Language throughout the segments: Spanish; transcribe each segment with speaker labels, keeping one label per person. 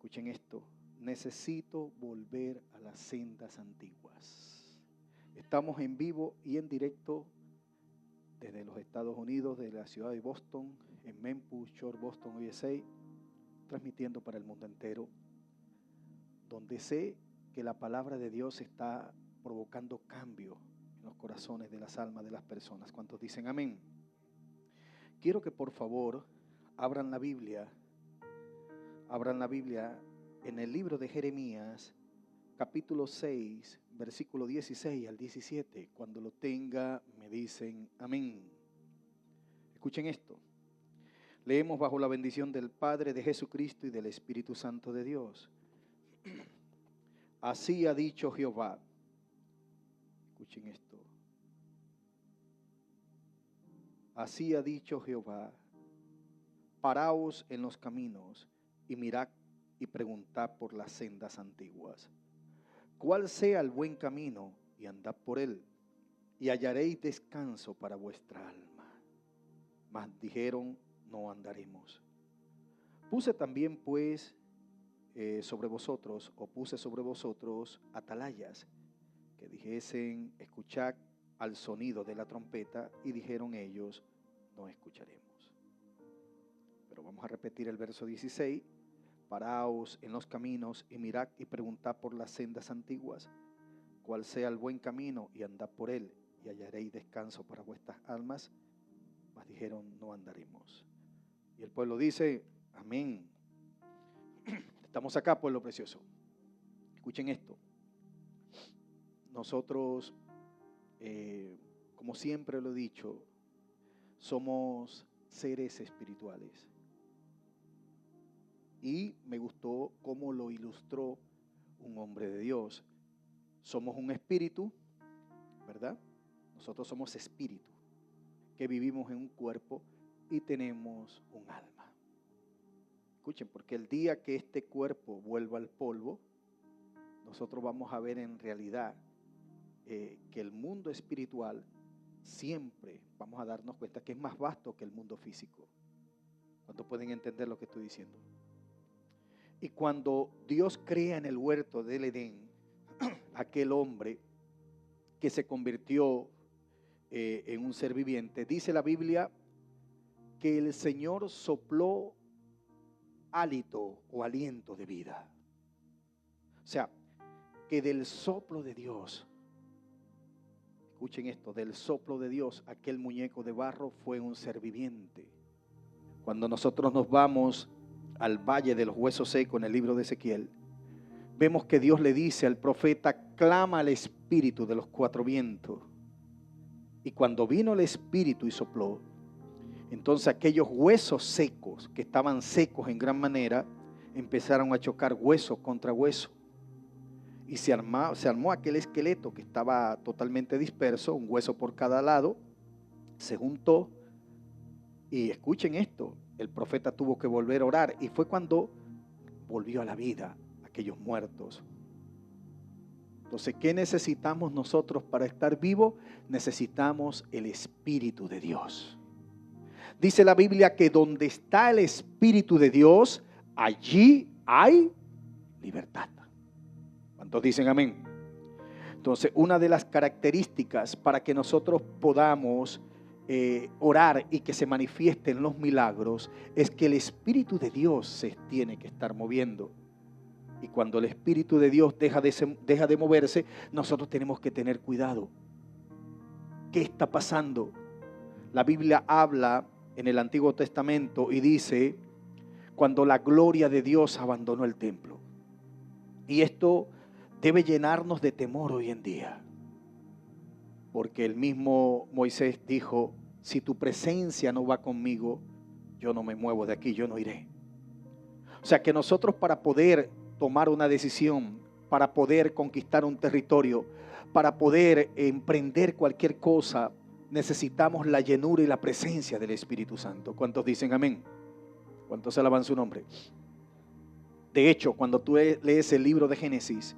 Speaker 1: Escuchen esto, necesito volver a las sendas antiguas. Estamos en vivo y en directo desde los Estados Unidos, de la ciudad de Boston, en Memphis, Shore, Boston, USA, transmitiendo para el mundo entero, donde sé que la palabra de Dios está provocando cambio en los corazones de las almas de las personas. ¿Cuántos dicen amén? Quiero que por favor abran la Biblia en el libro de Jeremías, capítulo 6, versículo 16 al 17. Cuando lo tenga, me dicen amén. Escuchen esto. Leemos bajo la bendición del Padre, de Jesucristo y del Espíritu Santo de Dios. Así ha dicho Jehová. Escuchen esto. Así ha dicho Jehová. Paraos en los caminos y mirad y preguntad por las sendas antiguas. ¿Cuál sea el buen camino? Y andad por él, y hallaréis descanso para vuestra alma. Mas dijeron, no andaremos. Puse también pues sobre vosotros atalayas, que dijesen, escuchad al sonido de la trompeta, y dijeron ellos, no escucharemos. Pero vamos a repetir el verso 16. Paraos en los caminos y mirad y preguntad por las sendas antiguas, cuál sea el buen camino, y andad por él, y hallaréis descanso para vuestras almas. Mas dijeron, no andaremos. Y el pueblo dice, amén. Estamos acá, pueblo precioso. Escuchen esto. Nosotros, como siempre lo he dicho, somos seres espirituales. Y me gustó cómo lo ilustró un hombre de Dios. Somos un espíritu, ¿verdad? Nosotros somos espíritu, que vivimos en un cuerpo y tenemos un alma. Escuchen, porque el día que este cuerpo vuelva al polvo, nosotros vamos a ver en realidad que el mundo espiritual siempre vamos a darnos cuenta que es más vasto que el mundo físico. ¿Cuántos pueden entender lo que estoy diciendo? Y cuando Dios crea en el huerto del Edén aquel hombre que se convirtió en un ser viviente, dice la Biblia que el Señor sopló hálito o aliento de vida. O sea, que del soplo de Dios, escuchen esto, del soplo de Dios, aquel muñeco de barro fue un ser viviente. Cuando nosotros nos vamos al valle de los huesos secos en el libro de Ezequiel, vemos que Dios le dice al profeta, clama al espíritu de los cuatro vientos. Y cuando vino el espíritu y sopló, entonces aquellos huesos secos, que estaban secos en gran manera, empezaron a chocar hueso contra hueso. Y se armó aquel esqueleto que estaba totalmente disperso, un hueso por cada lado, se juntó. Y escuchen esto, el profeta tuvo que volver a orar, y fue cuando volvió a la vida aquellos muertos. Entonces, ¿qué necesitamos nosotros para estar vivos? Necesitamos el Espíritu de Dios. Dice la Biblia que donde está el Espíritu de Dios, allí hay libertad. ¿Cuántos dicen amén? Entonces, una de las características para que nosotros podamos orar y que se manifiesten los milagros es que el Espíritu de Dios se tiene que estar moviendo. Y cuando el Espíritu de Dios deja de moverse, nosotros tenemos que tener cuidado. ¿Qué está pasando? La Biblia habla en el Antiguo Testamento y dice cuando la gloria de Dios abandonó el templo. Y esto debe llenarnos de temor hoy en día. Porque el mismo Moisés dijo, si tu presencia no va conmigo, yo no me muevo de aquí, yo no iré. O sea que nosotros para poder tomar una decisión, para poder conquistar un territorio, para poder emprender cualquier cosa, necesitamos la llenura y la presencia del Espíritu Santo. ¿Cuántos dicen amén? ¿Cuántos alaban su nombre? De hecho, cuando tú lees el libro de Génesis,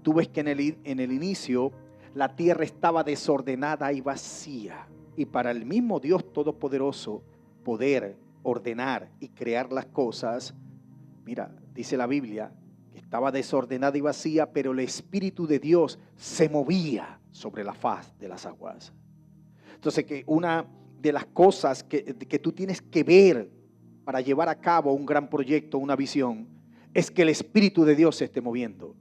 Speaker 1: tú ves que en el inicio la tierra estaba desordenada y vacía. Y para el mismo Dios Todopoderoso poder ordenar y crear las cosas, mira, dice la Biblia, que estaba desordenada y vacía, pero el Espíritu de Dios se movía sobre la faz de las aguas. Entonces, que una de las cosas que tú tienes que ver para llevar a cabo un gran proyecto, una visión, es que el Espíritu de Dios se esté moviendo.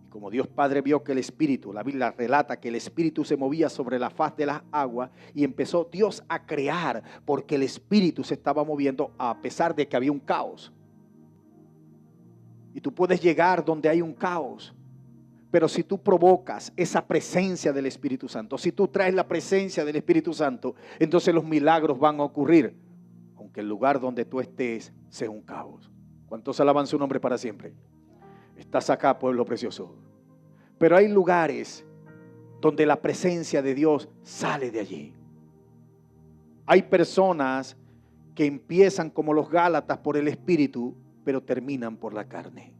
Speaker 1: Y como Dios Padre vio que el Espíritu, la Biblia relata que el Espíritu se movía sobre la faz de las aguas, y empezó Dios a crear porque el Espíritu se estaba moviendo a pesar de que había un caos. Y tú puedes llegar donde hay un caos, pero si tú provocas esa presencia del Espíritu Santo, si tú traes la presencia del Espíritu Santo, entonces los milagros van a ocurrir, aunque el lugar donde tú estés sea un caos. ¿Cuántos alaban su nombre para siempre? Estás acá, pueblo precioso. Pero hay lugares donde la presencia de Dios sale de allí. Hay personas que empiezan como los Gálatas por el Espíritu, pero terminan por la carne.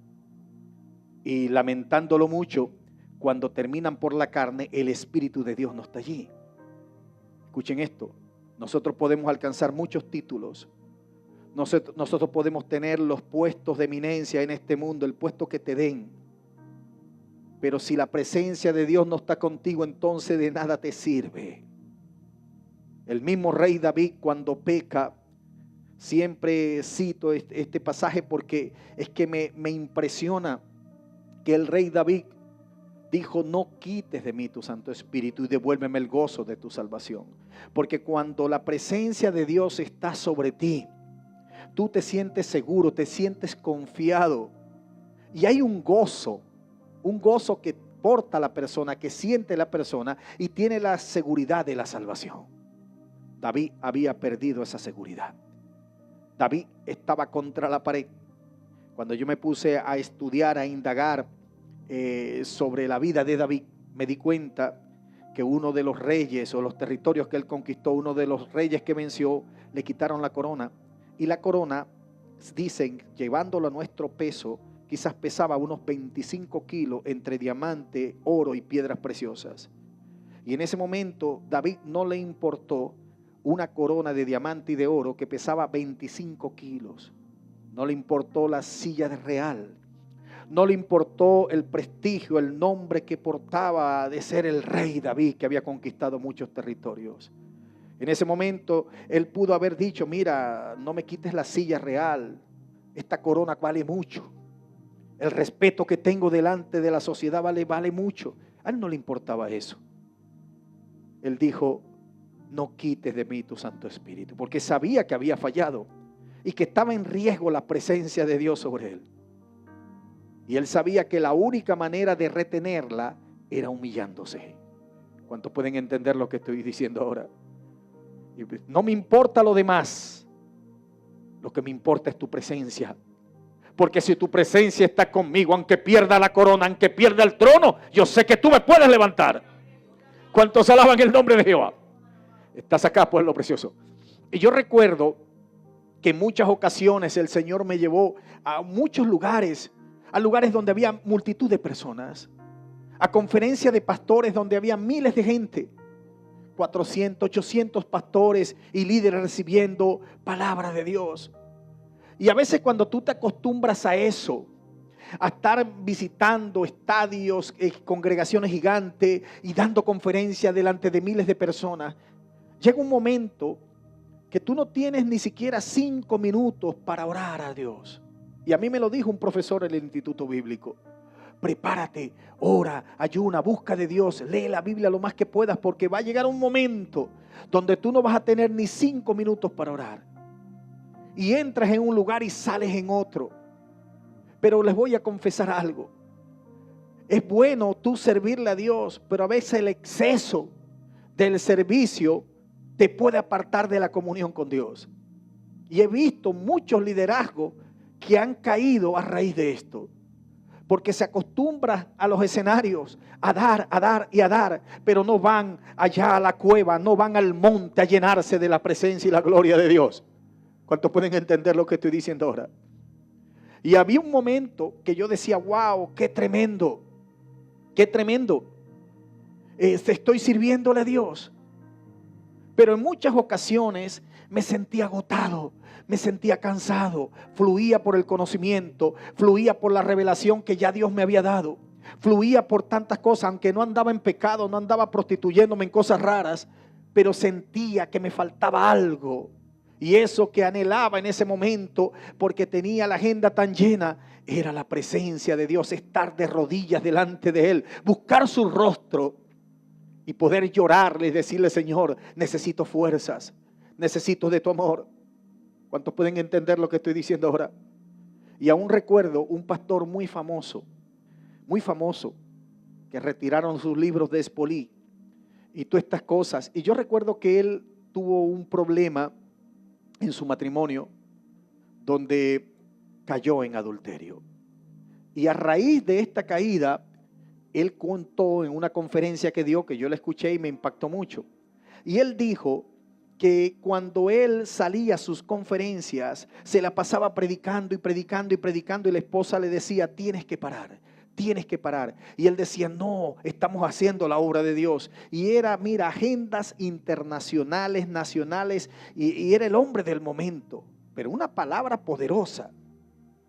Speaker 1: Y lamentándolo mucho, cuando terminan por la carne, el Espíritu de Dios no está allí. Escuchen esto, nosotros podemos alcanzar muchos títulos, nosotros podemos tener los puestos de eminencia en este mundo, el puesto que te den, pero si la presencia de Dios no está contigo, entonces de nada te sirve. El mismo rey David, cuando peca, siempre cito este pasaje porque es que me impresiona que el rey David dijo: no quites de mí tu Santo Espíritu y devuélveme el gozo de tu salvación. Porque cuando la presencia de Dios está sobre ti, tú te sientes seguro, te sientes confiado. Y hay un gozo que porta la persona, que siente la persona y tiene la seguridad de la salvación. David había perdido esa seguridad. David estaba contra la pared. Cuando yo me puse a estudiar, a indagar sobre la vida de David, me di cuenta que uno de los reyes o los territorios que él conquistó, uno de los reyes que venció, le quitaron la corona. Y la corona, dicen, llevándolo a nuestro peso, quizás pesaba unos 25 kilos entre diamante, oro y piedras preciosas. Y en ese momento David no le importó una corona de diamante y de oro que pesaba 25 kilos. No le importó la silla real. No le importó el prestigio, el nombre que portaba de ser el rey David, que había conquistado muchos territorios. En ese momento él pudo haber dicho: mira, no me quites la silla real, esta corona vale mucho, el respeto que tengo delante de la sociedad vale mucho. A él no le importaba eso. Él dijo: no quites de mí tu Santo Espíritu, porque sabía que había fallado y que estaba en riesgo la presencia de Dios sobre él. Y él sabía que la única manera de retenerla era humillándose. ¿Cuántos pueden entender lo que estoy diciendo ahora? No me importa lo demás. Lo que me importa es tu presencia. Porque si tu presencia está conmigo, aunque pierda la corona, aunque pierda el trono, yo sé que tú me puedes levantar. ¿Cuántos alaban el nombre de Jehová? Estás acá, pueblo precioso. Y yo recuerdo que en muchas ocasiones el Señor me llevó a muchos lugares, a lugares donde había multitud de personas, a conferencias de pastores donde había miles de gente, 400, 800 pastores y líderes recibiendo palabra de Dios. Y a veces cuando tú te acostumbras a eso, a estar visitando estadios, congregaciones gigantes y dando conferencias delante de miles de personas, llega un momento que tú no tienes ni siquiera 5 minutos para orar a Dios. Y a mí me lo dijo un profesor en el Instituto Bíblico: prepárate, ora, ayuna, busca de Dios, lee la Biblia lo más que puedas, porque va a llegar un momento donde tú no vas a tener ni 5 minutos para orar. Y entras en un lugar y sales en otro. Pero les voy a confesar algo. Es bueno tú servirle a Dios, pero a veces el exceso del servicio te puede apartar de la comunión con Dios. Y he visto muchos liderazgos que han caído a raíz de esto. Porque se acostumbra a los escenarios a dar y a dar, pero no van allá a la cueva, no van al monte a llenarse de la presencia y la gloria de Dios. ¿Cuántos pueden entender lo que estoy diciendo ahora? Y había un momento que yo decía: wow, qué tremendo, qué tremendo. Estoy sirviéndole a Dios. Pero en muchas ocasiones me sentía agotado, me sentía cansado. Fluía por el conocimiento, fluía por la revelación que ya Dios me había dado. Fluía por tantas cosas, aunque no andaba en pecado, no andaba prostituyéndome en cosas raras, pero sentía que me faltaba algo. Y eso que anhelaba en ese momento, porque tenía la agenda tan llena, era la presencia de Dios, estar de rodillas delante de Él, buscar su rostro y poder llorarle y decirle: Señor, necesito fuerzas, necesito de tu amor. ¿Cuántos pueden entender lo que estoy diciendo ahora? Y aún recuerdo un pastor muy famoso, que retiraron sus libros de Espolí y todas estas cosas. Y yo recuerdo que él tuvo un problema en su matrimonio donde cayó en adulterio. Y a raíz de esta caída, él contó en una conferencia que dio, que yo la escuché y me impactó mucho. Y él dijo que cuando él salía a sus conferencias, se la pasaba predicando y predicando y predicando, y la esposa le decía: tienes que parar. Tienes que parar. Y él decía: no, estamos haciendo la obra de Dios. Y era, mira, agendas internacionales, nacionales, y era el hombre del momento. Pero una palabra poderosa.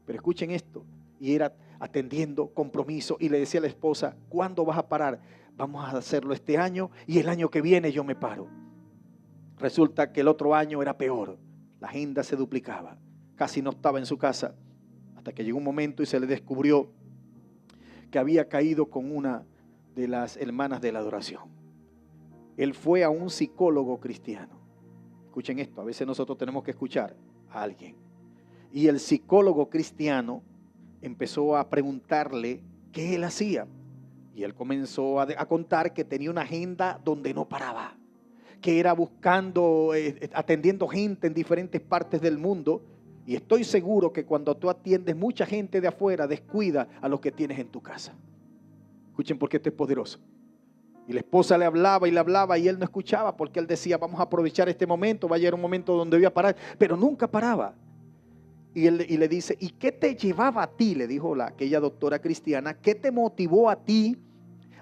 Speaker 1: Pero escuchen esto. Y era atendiendo compromiso. Y le decía a la esposa: ¿cuándo vas a parar? Vamos a hacerlo este año, y el año que viene yo me paro. Resulta que el otro año era peor. La agenda se duplicaba. Casi no estaba en su casa. Hasta que llegó un momento y se le descubrió que había caído con una de las hermanas de la adoración. Él fue a un psicólogo cristiano. Escuchen esto, a veces nosotros tenemos que escuchar a alguien. Y el psicólogo cristiano empezó a preguntarle qué él hacía. Y él comenzó a contar que tenía una agenda donde no paraba, que era buscando, atendiendo gente en diferentes partes del mundo. Y estoy seguro que cuando tú atiendes mucha gente de afuera, descuida a los que tienes en tu casa. Escuchen, porque esto es poderoso. Y la esposa le hablaba y él no escuchaba, porque él decía: vamos a aprovechar este momento, va a llegar un momento donde voy a parar. Pero nunca paraba. Y le dice: ¿y qué te llevaba a ti? Le dijo aquella doctora cristiana: ¿qué te motivó a ti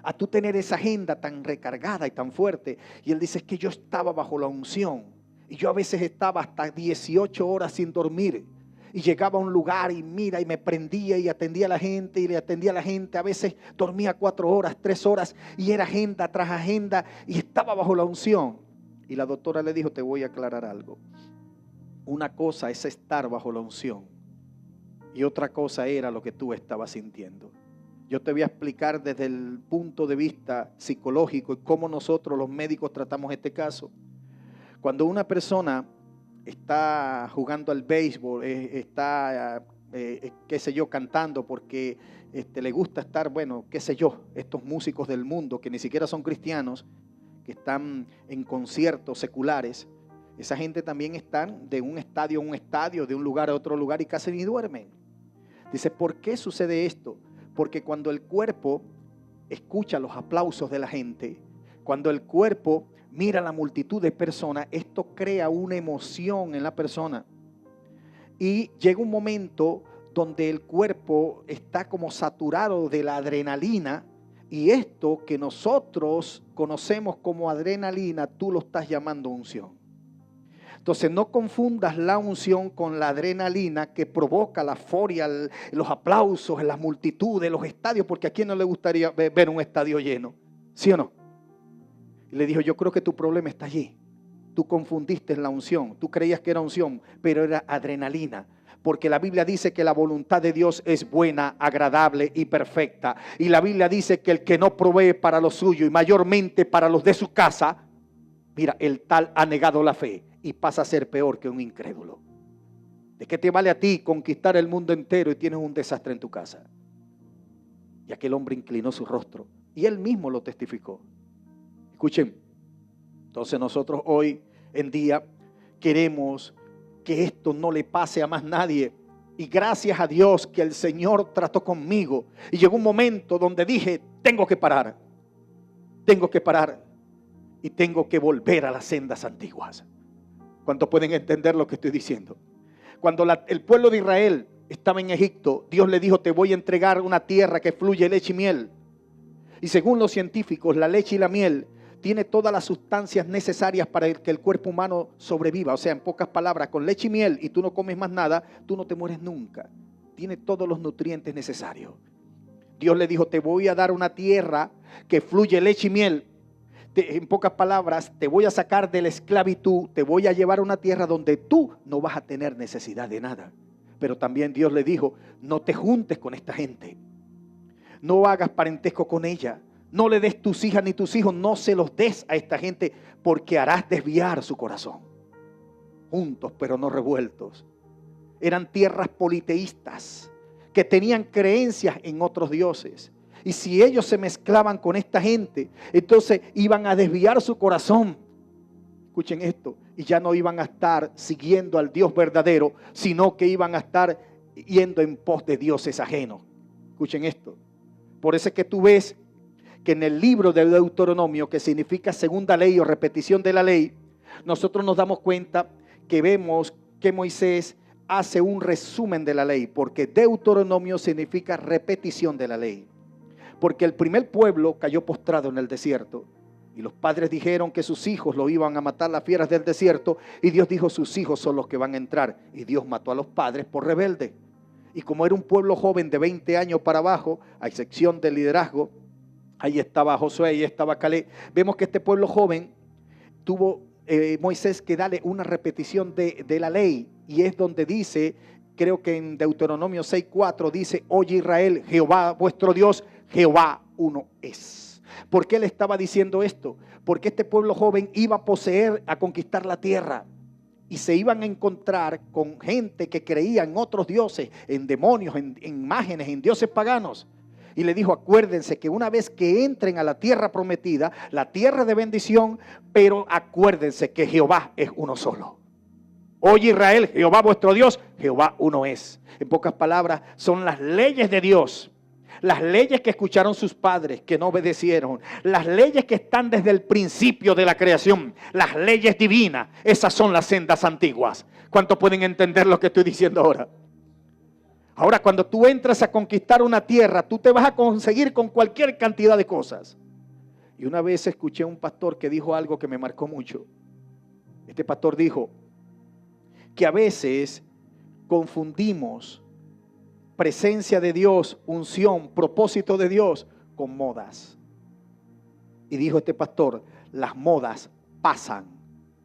Speaker 1: a tú tener esa agenda tan recargada y tan fuerte? Y él dice: es que yo estaba bajo la unción. Y yo a veces estaba hasta 18 horas sin dormir. Y llegaba a un lugar y mira, y me prendía y atendía a la gente y le atendía a la gente. A veces dormía 4 horas, 3 horas y era agenda tras agenda y estaba bajo la unción. Y la doctora le dijo: te voy a aclarar algo. Una cosa es estar bajo la unción y otra cosa era lo que tú estabas sintiendo. Yo te voy a explicar desde el punto de vista psicológico y cómo nosotros los médicos tratamos este caso. Cuando una persona está jugando al béisbol, está, qué sé yo, cantando porque le gusta estar, bueno, qué sé yo, estos músicos del mundo que ni siquiera son cristianos, que están en conciertos seculares, esa gente también están de un estadio a un estadio, de un lugar a otro lugar y casi ni duermen. Dice: ¿por qué sucede esto? Porque cuando el cuerpo escucha los aplausos de la gente, cuando el cuerpo mira la multitud de personas, esto crea una emoción en la persona. Y llega un momento donde el cuerpo está como saturado de la adrenalina, y esto que nosotros conocemos como adrenalina, tú lo estás llamando unción. Entonces no confundas la unción con la adrenalina que provoca la euforia, los aplausos en las multitudes, los estadios, porque a quién no le gustaría ver un estadio lleno, ¿sí o no? Y le dijo: yo creo que tu problema está allí. Tú confundiste la unción, tú creías que era unción, pero era adrenalina. Porque la Biblia dice que la voluntad de Dios es buena, agradable y perfecta. Y la Biblia dice que el que no provee para lo suyo y mayormente para los de su casa, mira, el tal ha negado la fe y pasa a ser peor que un incrédulo. ¿De qué te vale a ti conquistar el mundo entero y tienes un desastre en tu casa? Y aquel hombre inclinó su rostro y él mismo lo testificó. Escuchen, entonces nosotros hoy en día queremos que esto no le pase a más nadie. Y gracias a Dios que el Señor trató conmigo. Y llegó un momento donde dije: tengo que parar. Tengo que parar. Y tengo que volver a las sendas antiguas. ¿Cuántos pueden entender lo que estoy diciendo? Cuando el pueblo de Israel estaba en Egipto, Dios le dijo: te voy a entregar una tierra que fluye leche y miel. Y según los científicos, la leche y la miel tiene todas las sustancias necesarias para que el cuerpo humano sobreviva. O sea, en pocas palabras, con leche y miel y tú no comes más nada, tú no te mueres nunca. Tiene todos los nutrientes necesarios. Dios le dijo, te voy a dar una tierra que fluye leche y miel. En pocas palabras, te voy a sacar de la esclavitud, te voy a llevar a una tierra donde tú no vas a tener necesidad de nada. Pero también Dios le dijo, no te juntes con esta gente. No hagas parentesco con ella. No le des tus hijas ni tus hijos, no se los des a esta gente porque harás desviar su corazón. Juntos pero no revueltos. Eran tierras politeístas que tenían creencias en otros dioses. Y si ellos se mezclaban con esta gente, entonces iban a desviar su corazón. Escuchen esto, y ya no iban a estar siguiendo al Dios verdadero, sino que iban a estar yendo en pos de dioses ajenos. Escuchen esto. Por eso es que tú ves que en el libro de Deuteronomio, que significa segunda ley o repetición de la ley, nosotros nos damos cuenta que vemos que Moisés hace un resumen de la ley, porque Deuteronomio significa repetición de la ley. Porque el primer pueblo cayó postrado en el desierto y los padres dijeron que sus hijos lo iban a matar las fieras del desierto y Dios dijo, sus hijos son los que van a entrar, y Dios mató a los padres por rebelde. Y como era un pueblo joven de 20 años para abajo, a excepción del liderazgo, ahí estaba Josué, ahí estaba Caleb, vemos que este pueblo joven tuvo Moisés que darle una repetición de la ley, y es donde dice, creo que en Deuteronomio 6:4 dice, oye Israel, Jehová vuestro Dios, Jehová uno es. ¿Por qué le estaba diciendo esto? Porque este pueblo joven iba a poseer, a conquistar la tierra, y se iban a encontrar con gente que creía en otros dioses, en demonios, en imágenes, en dioses paganos. Y le dijo, acuérdense que una vez que entren a la tierra prometida, la tierra de bendición, pero acuérdense que Jehová es uno solo. Oye Israel, Jehová vuestro Dios, Jehová uno es. En pocas palabras, son las leyes de Dios. Las leyes que escucharon sus padres, que no obedecieron. Las leyes que están desde el principio de la creación. Las leyes divinas. Esas son las sendas antiguas. ¿Cuántos pueden entender lo que estoy diciendo ahora? Ahora, cuando tú entras a conquistar una tierra, tú te vas a conseguir con cualquier cantidad de cosas. Y una vez escuché a un pastor que dijo algo que me marcó mucho. Este pastor dijo que a veces confundimos presencia de Dios, unción, propósito de Dios con modas. Y dijo este pastor, las modas pasan.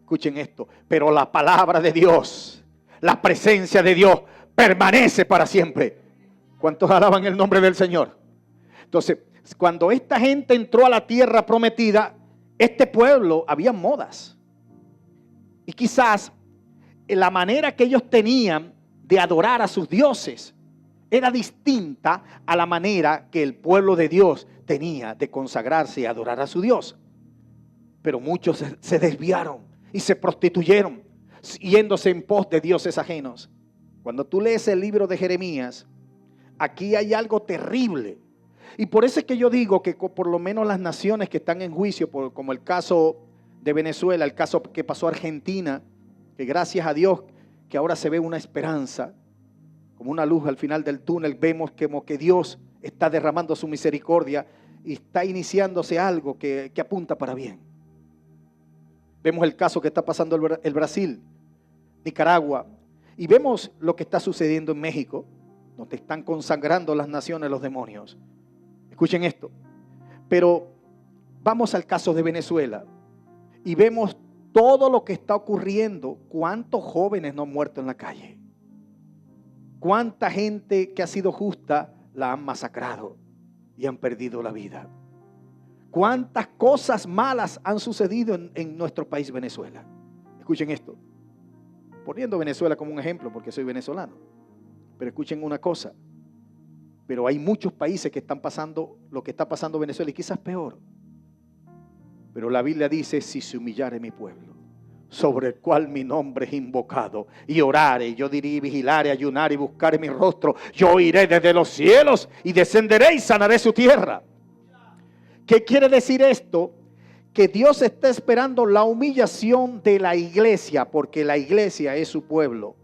Speaker 1: Escuchen esto, pero la palabra de Dios, la presencia de Dios permanece para siempre. ¿Cuántos alaban el nombre del Señor? Entonces, cuando esta gente entró a la tierra prometida, este pueblo había modas. Y quizás la manera que ellos tenían de adorar a sus dioses era distinta a la manera que el pueblo de Dios tenía de consagrarse y adorar a su Dios. Pero muchos se desviaron y se prostituyeron, yéndose en pos de dioses ajenos. Cuando tú lees el libro de Jeremías, aquí hay algo terrible. Y por eso es que yo digo que por lo menos las naciones que están en juicio, como el caso de Venezuela, el caso que pasó a Argentina, que gracias a Dios que ahora se ve una esperanza, como una luz al final del túnel, vemos como que Dios está derramando su misericordia y está iniciándose algo que apunta para bien. Vemos el caso que está pasando el Brasil, Nicaragua, y vemos lo que está sucediendo en México, donde están consagrando las naciones los demonios. Escuchen esto. Pero vamos al caso de Venezuela y vemos todo lo que está ocurriendo. ¿Cuántos jóvenes no han muerto en la calle? ¿Cuánta gente que ha sido justa la han masacrado y han perdido la vida? ¿Cuántas cosas malas han sucedido en nuestro país Venezuela? Escuchen esto. Poniendo Venezuela como un ejemplo porque soy venezolano. Pero escuchen una cosa. Pero hay muchos países que están pasando lo que está pasando en Venezuela y quizás peor. Pero la Biblia dice, si se humillare mi pueblo, sobre el cual mi nombre es invocado, y orare, yo diré, vigilaré, ayunaré y buscaré mi rostro, yo iré desde los cielos y descenderé y sanaré su tierra. ¿Qué quiere decir esto? Que Dios está esperando la humillación de la iglesia, porque la iglesia es su pueblo,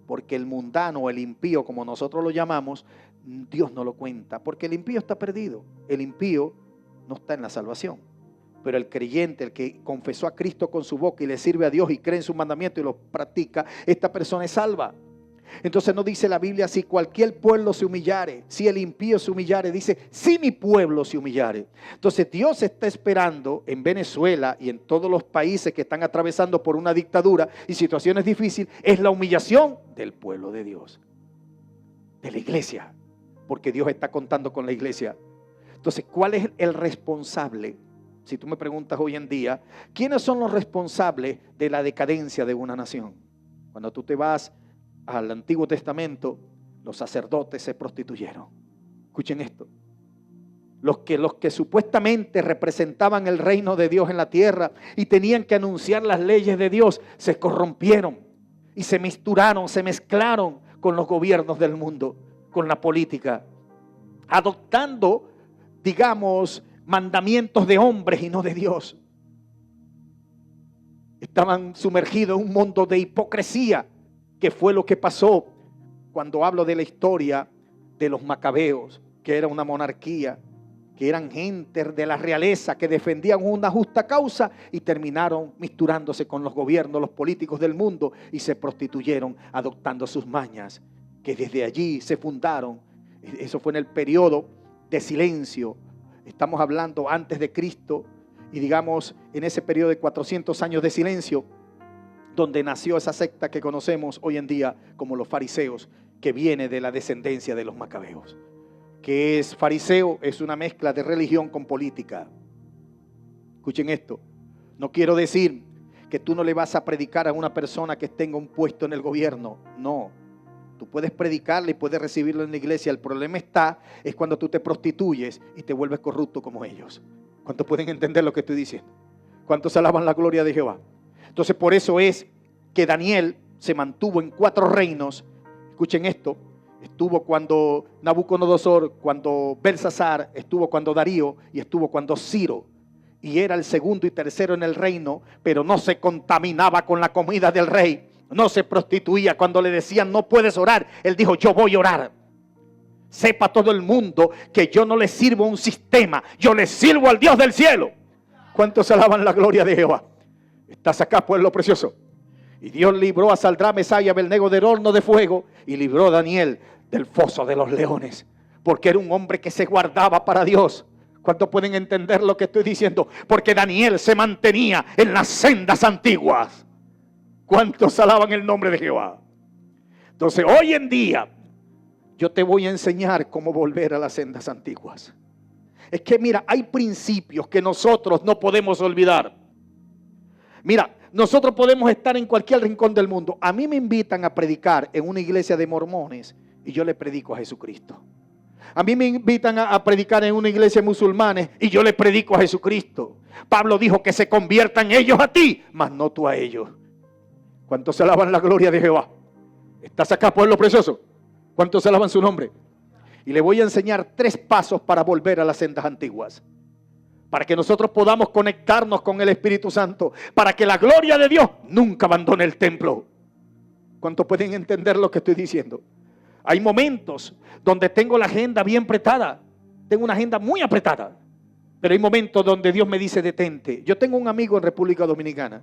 Speaker 1: porque el mundano o el impío, como nosotros lo llamamos, Dios no lo cuenta, porque el impío está perdido, el impío no está en la salvación. Pero el creyente, el que confesó a Cristo con su boca y le sirve a Dios y cree en sus mandamientos y los practica, esta persona es salva. Entonces no dice la Biblia, si cualquier pueblo se humillare, si el impío se humillare, dice, si mi pueblo se humillare. Entonces Dios está esperando en Venezuela y en todos los países que están atravesando por una dictadura y situaciones difíciles, es la humillación del pueblo de Dios, de la iglesia, porque Dios está contando con la iglesia. Entonces, ¿cuál es el responsable? Si tú me preguntas hoy en día, ¿quiénes son los responsables de la decadencia de una nación? Cuando tú te vas al Antiguo Testamento, los sacerdotes se prostituyeron. Escuchen esto. Los que supuestamente representaban el reino de Dios en la tierra y tenían que anunciar las leyes de Dios, se corrompieron y se mezclaron con los gobiernos del mundo, con la política, adoptando, digamos, mandamientos de hombres y no de Dios. Estaban sumergidos en un mundo de hipocresía, que fue lo que pasó cuando hablo de la historia de los macabeos, que era una monarquía, que eran gente de la realeza que defendían una justa causa y terminaron misturándose con los gobiernos, los políticos del mundo y se prostituyeron adoptando sus mañas, que desde allí se fundaron. Eso fue en el periodo de silencio. Estamos hablando antes de Cristo y digamos en ese periodo de 400 años de silencio, donde nació esa secta que conocemos hoy en día como los fariseos, que viene de la descendencia de los macabeos. ¿Qué es fariseo? Es una mezcla de religión con política. Escuchen esto. No quiero decir que tú no le vas a predicar a una persona que tenga un puesto en el gobierno. No. Tú puedes predicarle y puedes recibirlo en la iglesia. El problema es cuando tú te prostituyes y te vuelves corrupto como ellos. ¿Cuántos pueden entender lo que estoy diciendo? ¿Cuántos alaban la gloria de Jehová? Entonces por eso es que Daniel se mantuvo en 4 reinos. Escuchen esto. Estuvo cuando Nabucodonosor, cuando Belsasar, estuvo cuando Darío y estuvo cuando Ciro. Y era el segundo y tercero en el reino, pero no se contaminaba con la comida del rey. No se prostituía. Cuando le decían no puedes orar, él dijo yo voy a orar. Sepa todo el mundo que yo no le sirvo a un sistema, yo le sirvo al Dios del cielo. ¿Cuántos alaban la gloria de Jehová? Estás acá, pueblo precioso. Y Dios libró a Sadrach, Mesach y Abednego del horno de fuego y libró a Daniel del foso de los leones, porque era un hombre que se guardaba para Dios. ¿Cuántos pueden entender lo que estoy diciendo? Porque Daniel se mantenía en las sendas antiguas. ¿Cuántos alaban el nombre de Jehová? Entonces hoy en día yo te voy a enseñar cómo volver a las sendas antiguas. Es que mira, hay principios que nosotros no podemos olvidar. Mira, nosotros podemos estar en cualquier rincón del mundo. A mí me invitan a predicar en una iglesia de mormones y yo le predico a Jesucristo. A mí me invitan a predicar en una iglesia de musulmanes y yo le predico a Jesucristo. Pablo dijo que se conviertan ellos a ti, mas no tú a ellos. ¿Cuántos alaban la gloria de Jehová? ¿Estás acá, pueblo precioso? ¿Cuántos alaban su nombre? Y le voy a enseñar 3 pasos para volver a las sendas antiguas, para que nosotros podamos conectarnos con el Espíritu Santo, para que la gloria de Dios nunca abandone el templo. ¿Cuántos pueden entender lo que estoy diciendo? Hay momentos donde tengo la agenda bien apretada, tengo una agenda muy apretada, pero hay momentos donde Dios me dice detente. Yo tengo un amigo en República Dominicana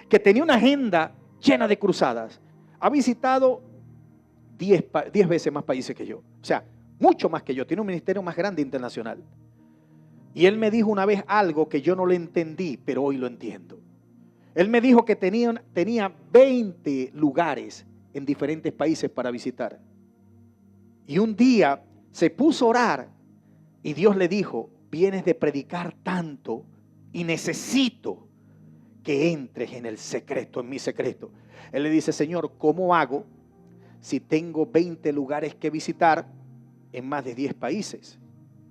Speaker 1: que tenía una agenda llena de cruzadas. Ha visitado 10 veces más países que yo, o sea, mucho más que yo. Tiene un ministerio más grande internacional. Y él me dijo una vez algo que yo no le entendí, pero hoy lo entiendo. Él me dijo que tenía 20 lugares en diferentes países para visitar. Y un día se puso a orar y Dios le dijo, vienes de predicar tanto y necesito que entres en el secreto, en mi secreto. Él le dice, Señor, ¿cómo hago si tengo 20 lugares que visitar en más de 10 países?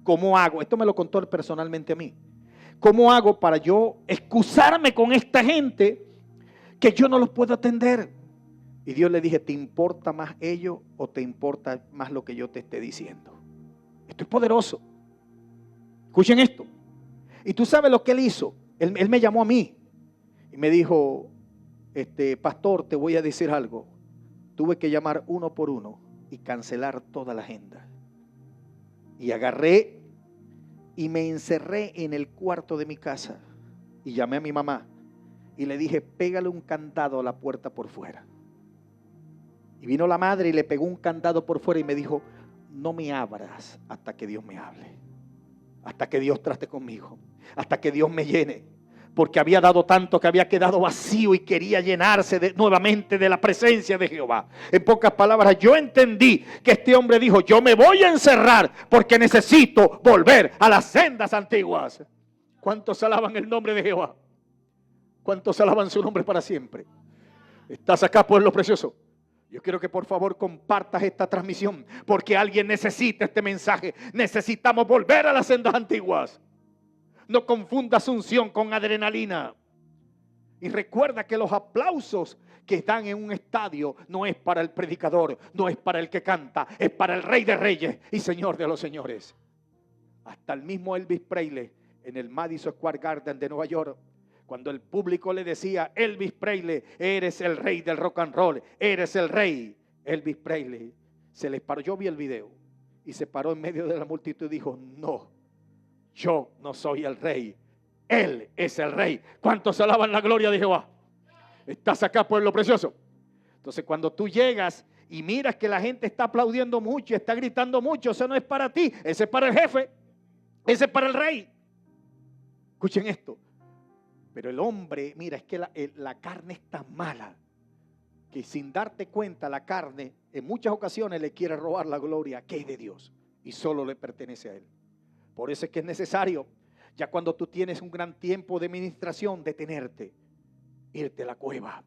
Speaker 1: ¿Cómo hago? Esto me lo contó él personalmente a mí. ¿Cómo hago para yo excusarme con esta gente que yo no los puedo atender? Y Dios le dije, ¿te importa más ello o te importa más lo que yo te esté diciendo? Esto es poderoso. Escuchen esto. Y tú sabes lo que él hizo. Él me llamó a mí y me dijo, pastor, te voy a decir algo. Tuve que llamar uno por uno y cancelar toda la agenda. Y agarré y me encerré en el cuarto de mi casa y llamé a mi mamá y le dije, pégale un candado a la puerta por fuera. Y vino la madre y le pegó un candado por fuera y me dijo, no me abras hasta que Dios me hable, hasta que Dios trate conmigo, hasta que Dios me llene. Porque había dado tanto que había quedado vacío y quería llenarse nuevamente de la presencia de Jehová. En pocas palabras, yo entendí que este hombre dijo, yo me voy a encerrar porque necesito volver a las sendas antiguas. ¿Cuántos alaban el nombre de Jehová? ¿Cuántos alaban su nombre para siempre? ¿Estás acá, pueblo precioso? Yo quiero que por favor compartas esta transmisión, porque alguien necesita este mensaje. Necesitamos volver a las sendas antiguas. No confundas unción con adrenalina. Y recuerda que los aplausos que dan en un estadio no es para el predicador, no es para el que canta, es para el Rey de Reyes y Señor de los Señores. Hasta el mismo Elvis Presley en el Madison Square Garden de Nueva York, cuando el público le decía, Elvis Presley, eres el rey del rock and roll, eres el rey. Elvis Presley se les paró, yo vi el video, y se paró en medio de la multitud y dijo, no, yo no soy el rey, Él es el rey. ¿Cuántos alaban la gloria de Jehová? ¿Estás acá, pueblo precioso? Entonces cuando tú llegas y miras que la gente está aplaudiendo mucho, está gritando mucho, eso no es para ti, ese es para el jefe, ese es para el rey. Escuchen esto. Pero el hombre, mira, es que la carne es tan mala que sin darte cuenta la carne en muchas ocasiones le quiere robar la gloria que es de Dios y solo le pertenece a Él. Por eso es que es necesario, ya cuando tú tienes un gran tiempo de ministración, detenerte, irte a la cueva,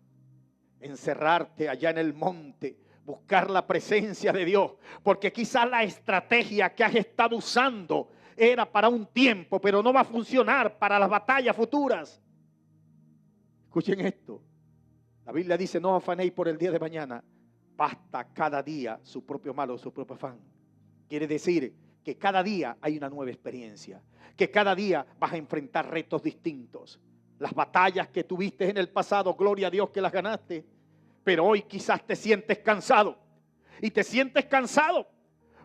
Speaker 1: encerrarte allá en el monte, buscar la presencia de Dios, porque quizás la estrategia que has estado usando era para un tiempo, pero no va a funcionar para las batallas futuras. Escuchen esto. La Biblia dice, no afanéis por el día de mañana, basta cada día su propio mal o su propio afán. Quiere decir que cada día hay una nueva experiencia, que cada día vas a enfrentar retos distintos. Las batallas que tuviste en el pasado, gloria a Dios que las ganaste, pero hoy quizás te sientes cansado. Y te sientes cansado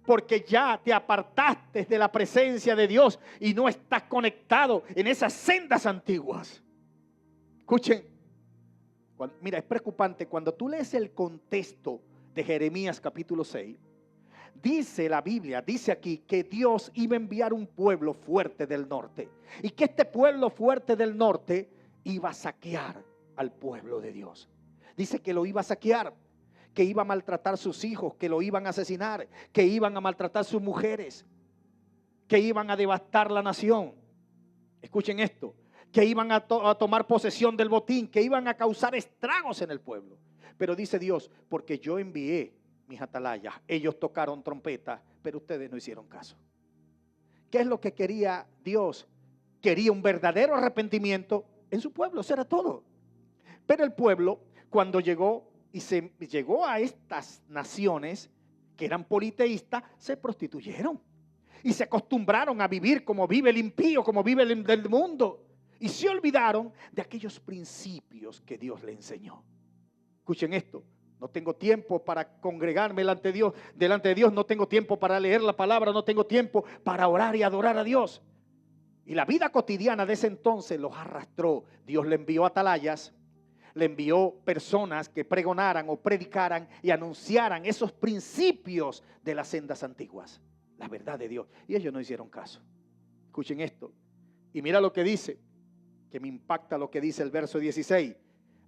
Speaker 1: porque ya te apartaste de la presencia de Dios y no estás conectado en esas sendas antiguas. Escuchen, mira, es preocupante cuando tú lees el contexto de Jeremías capítulo 6. Dice la Biblia, dice aquí que Dios iba a enviar un pueblo fuerte del norte y que este pueblo fuerte del norte iba a saquear al pueblo de Dios. Dice que lo iba a saquear, que iba a maltratar a sus hijos, que lo iban a asesinar, que iban a maltratar a sus mujeres, que iban a devastar la nación. Escuchen esto, que iban a tomar posesión del botín, que iban a causar estragos en el pueblo. Pero dice Dios, porque yo envié mis atalayas, ellos tocaron trompeta, pero ustedes no hicieron caso. ¿Qué es lo que quería Dios? Quería un verdadero arrepentimiento en su pueblo, eso era todo. Pero el pueblo, cuando llegó y se llegó a estas naciones que eran politeístas, se prostituyeron y se acostumbraron a vivir como vive el impío, como vive el del mundo, y se olvidaron de aquellos principios que Dios le enseñó. Escuchen esto, no tengo tiempo para congregarme delante de Dios, no tengo tiempo para leer la palabra, no tengo tiempo para orar y adorar a Dios. Y la vida cotidiana de ese entonces los arrastró. Dios le envió atalayas, le envió personas que pregonaran o predicaran y anunciaran esos principios de las sendas antiguas, la verdad de Dios. Y ellos no hicieron caso. Escuchen esto. Y mira lo que dice, que me impacta lo que dice el verso 16.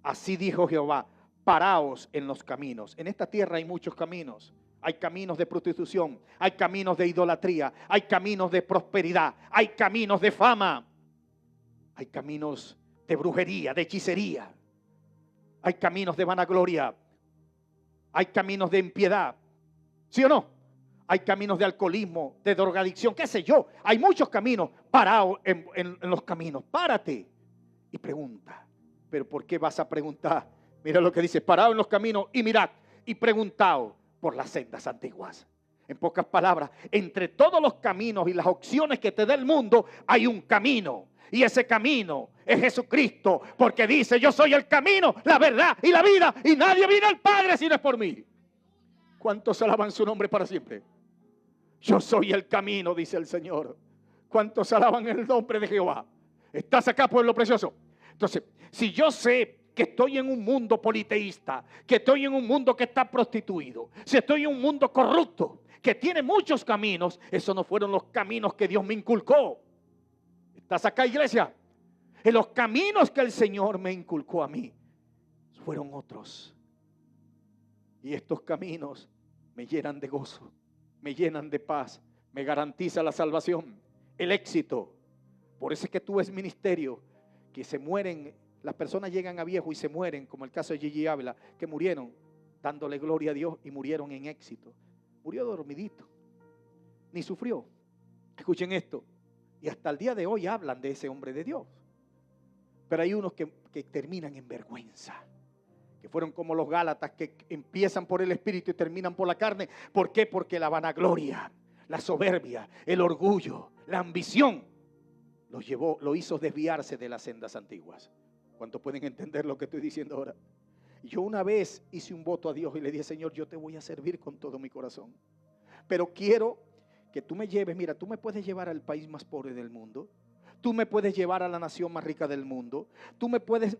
Speaker 1: Así dijo Jehová, paraos en los caminos. En esta tierra hay muchos caminos. Hay caminos de prostitución, hay caminos de idolatría, hay caminos de prosperidad, hay caminos de fama, hay caminos de brujería, de hechicería. Hay caminos de vanagloria, hay caminos de impiedad, ¿sí o no? Hay caminos de alcoholismo, de drogadicción, qué sé yo. Hay muchos caminos. Parados en los caminos, párate y pregunta. ¿Pero por qué vas a preguntar? Mira lo que dice, paraos en los caminos y mirad y preguntaos por las sendas antiguas. En pocas palabras, entre todos los caminos y las opciones que te da el mundo, hay un camino. Y ese camino es Jesucristo, porque dice, yo soy el camino, la verdad y la vida, y nadie viene al Padre si no es por mí. ¿Cuántos alaban su nombre para siempre? Yo soy el camino, dice el Señor.
Speaker 2: ¿Cuántos alaban el nombre de Jehová? ¿Estás acá, pueblo precioso? Entonces, si yo sé que estoy en un mundo politeísta, que estoy en un mundo que está prostituido, si estoy en un mundo corrupto, que tiene muchos caminos, esos no fueron los caminos que Dios me inculcó. ¿Estás acá, iglesia? En los caminos que el Señor me inculcó a mí fueron otros. Y estos caminos me llenan de gozo, me llenan de paz, me garantiza la salvación, el éxito. Por eso es que tú ves ministerio, que se mueren, las personas llegan a viejo y se mueren, como el caso de Gigi Ávila, que murieron dándole gloria a Dios y murieron en éxito. Murió dormidito, ni sufrió. Escuchen esto, y hasta el día de hoy hablan de ese hombre de Dios. Pero hay unos que terminan en vergüenza, que fueron como los Gálatas, que empiezan por el Espíritu y terminan por la carne. ¿Por qué? Porque la vanagloria, la soberbia, el orgullo, la ambición lo hizo desviarse de las sendas antiguas. ¿Cuántos pueden entender lo que estoy diciendo ahora? Yo una vez hice un voto a Dios y le dije: Señor, yo te voy a servir con todo mi corazón, pero quiero que tú me lleves. Mira, tú me puedes llevar al país más pobre del mundo, tú me puedes llevar a la nación más rica del mundo, tú me puedes,